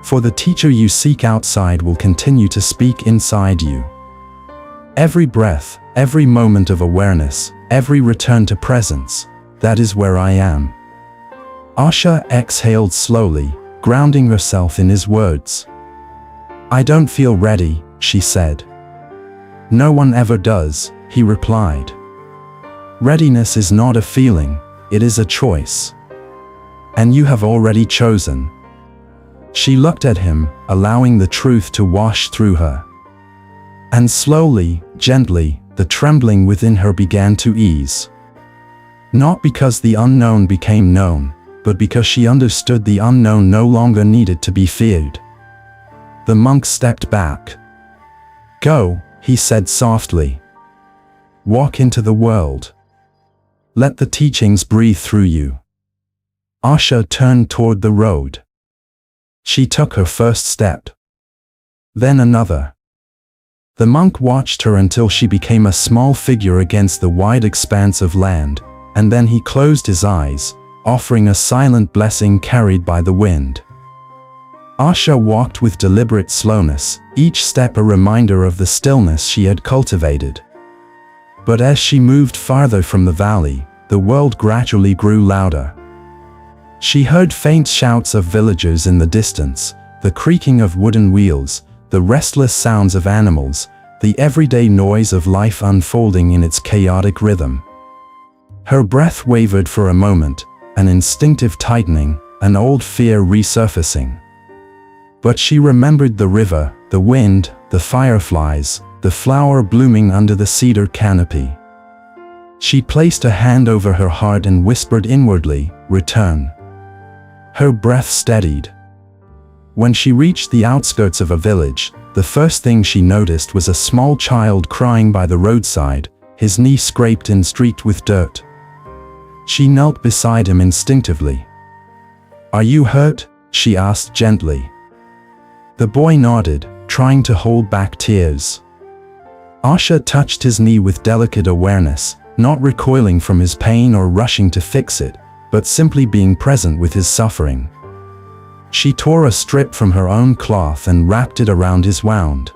"For the teacher you seek outside will continue to speak inside you. Every breath, every moment of awareness, every return to presence, that is where I am." Asha exhaled slowly, grounding herself in his words. "I don't feel ready," she said. "No one ever does," he replied. Readiness is not a feeling, it is a choice. And you have already chosen. She looked at him, allowing the truth to wash through her. And slowly, gently, the trembling within her began to ease. Not because the unknown became known, but because she understood the unknown no longer needed to be feared. The monk stepped back. "Go," he said softly. "Walk into the world. Let the teachings breathe through you." Asha turned toward the road. She took her first step. Then another. The monk watched her until she became a small figure against the wide expanse of land, and then he closed his eyes, offering a silent blessing carried by the wind. Asha walked with deliberate slowness, each step a reminder of the stillness she had cultivated. But as she moved farther from the valley, the world gradually grew louder. She heard faint shouts of villagers in the distance, the creaking of wooden wheels, the restless sounds of animals, the everyday noise of life unfolding in its chaotic rhythm. Her breath wavered for a moment, an instinctive tightening, an old fear resurfacing. But she remembered the river, the wind, the fireflies, the flower blooming under the cedar canopy. She placed a hand over her heart and whispered inwardly, "Return." Her breath steadied. When she reached the outskirts of a village, the first thing she noticed was a small child crying by the roadside, his knee scraped and streaked with dirt. She knelt beside him instinctively. "Are you hurt?" she asked gently. The boy nodded, trying to hold back tears. Asha touched his knee with delicate awareness, not recoiling from his pain or rushing to fix it, but simply being present with his suffering. She tore a strip from her own cloth and wrapped it around his wound.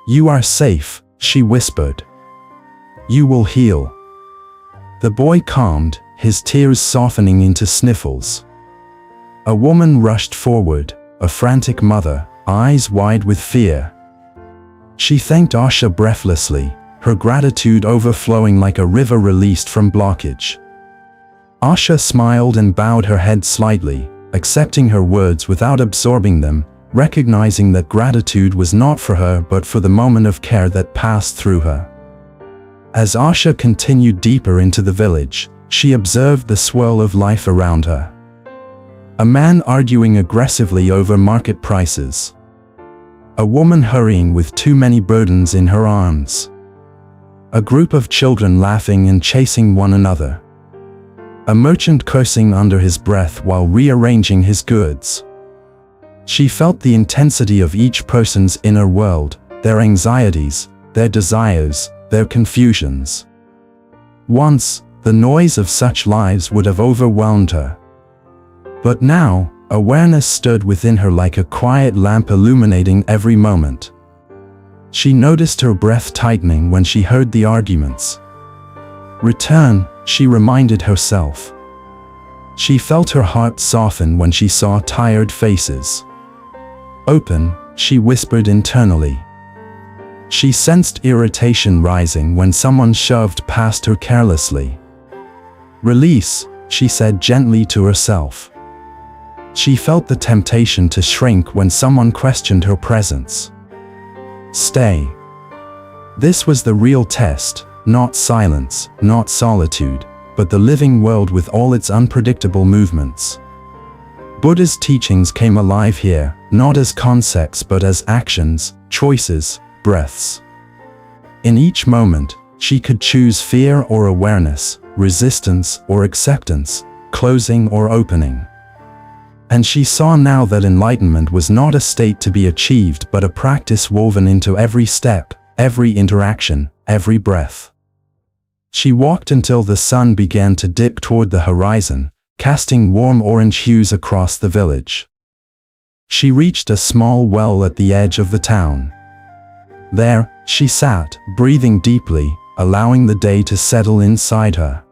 "You are safe," she whispered. "You will heal." The boy calmed, his tears softening into sniffles. A woman rushed forward, a frantic mother, eyes wide with fear. She thanked Asha breathlessly, her gratitude overflowing like a river released from blockage. Asha smiled and bowed her head slightly, accepting her words without absorbing them, recognizing that gratitude was not for her but for the moment of care that passed through her. As Asha continued deeper into the village, she observed the swirl of life around her. A man arguing aggressively over market prices. A woman hurrying with too many burdens in her arms. A group of children laughing and chasing one another. A merchant cursing under his breath while rearranging his goods. She felt the intensity of each person's inner world, their anxieties, their desires, their confusions. Once, the noise of such lives would have overwhelmed her. But now, awareness stood within her like a quiet lamp illuminating every moment. She noticed her breath tightening when she heard the arguments. "Return," she reminded herself. She felt her heart soften when she saw tired faces. "Open," she whispered internally. She sensed irritation rising when someone shoved past her carelessly. "Release," she said gently to herself. She felt the temptation to shrink when someone questioned her presence. Stay. This was the real test, not silence, not solitude, but the living world with all its unpredictable movements. Buddha's teachings came alive here, not as concepts but as actions, choices, breaths. In each moment, she could choose fear or awareness, resistance or acceptance, closing or opening. And she saw now that enlightenment was not a state to be achieved but a practice woven into every step, every interaction, every breath. She walked until the sun began to dip toward the horizon, casting warm orange hues across the village. She reached a small well at the edge of the town. There, she sat, breathing deeply, allowing the day to settle inside her.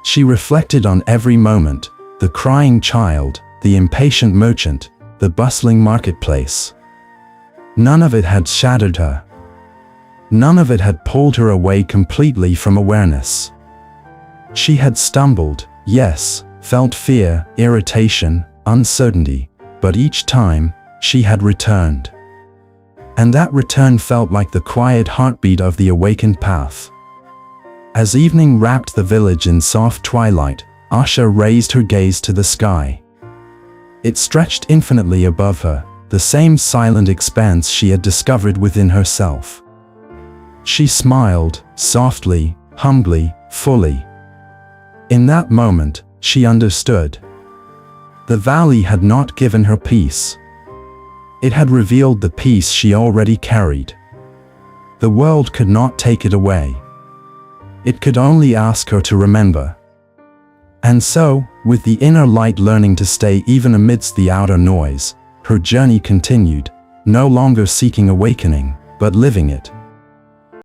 She reflected on every moment, the crying child, the impatient merchant, the bustling marketplace. None of it had shattered her. None of it had pulled her away completely from awareness. She had stumbled, yes, felt fear, irritation, uncertainty, but each time, she had returned. And that return felt like the quiet heartbeat of the awakened path. As evening wrapped the village in soft twilight, Asha raised her gaze to the sky. It stretched infinitely above her, the same silent expanse she had discovered within herself. She smiled, softly, humbly, fully. In that moment, she understood. The valley had not given her peace. It had revealed the peace she already carried. The world could not take it away. It could only ask her to remember. And so, with the inner light learning to stay even amidst the outer noise, her journey continued, no longer seeking awakening, but living it.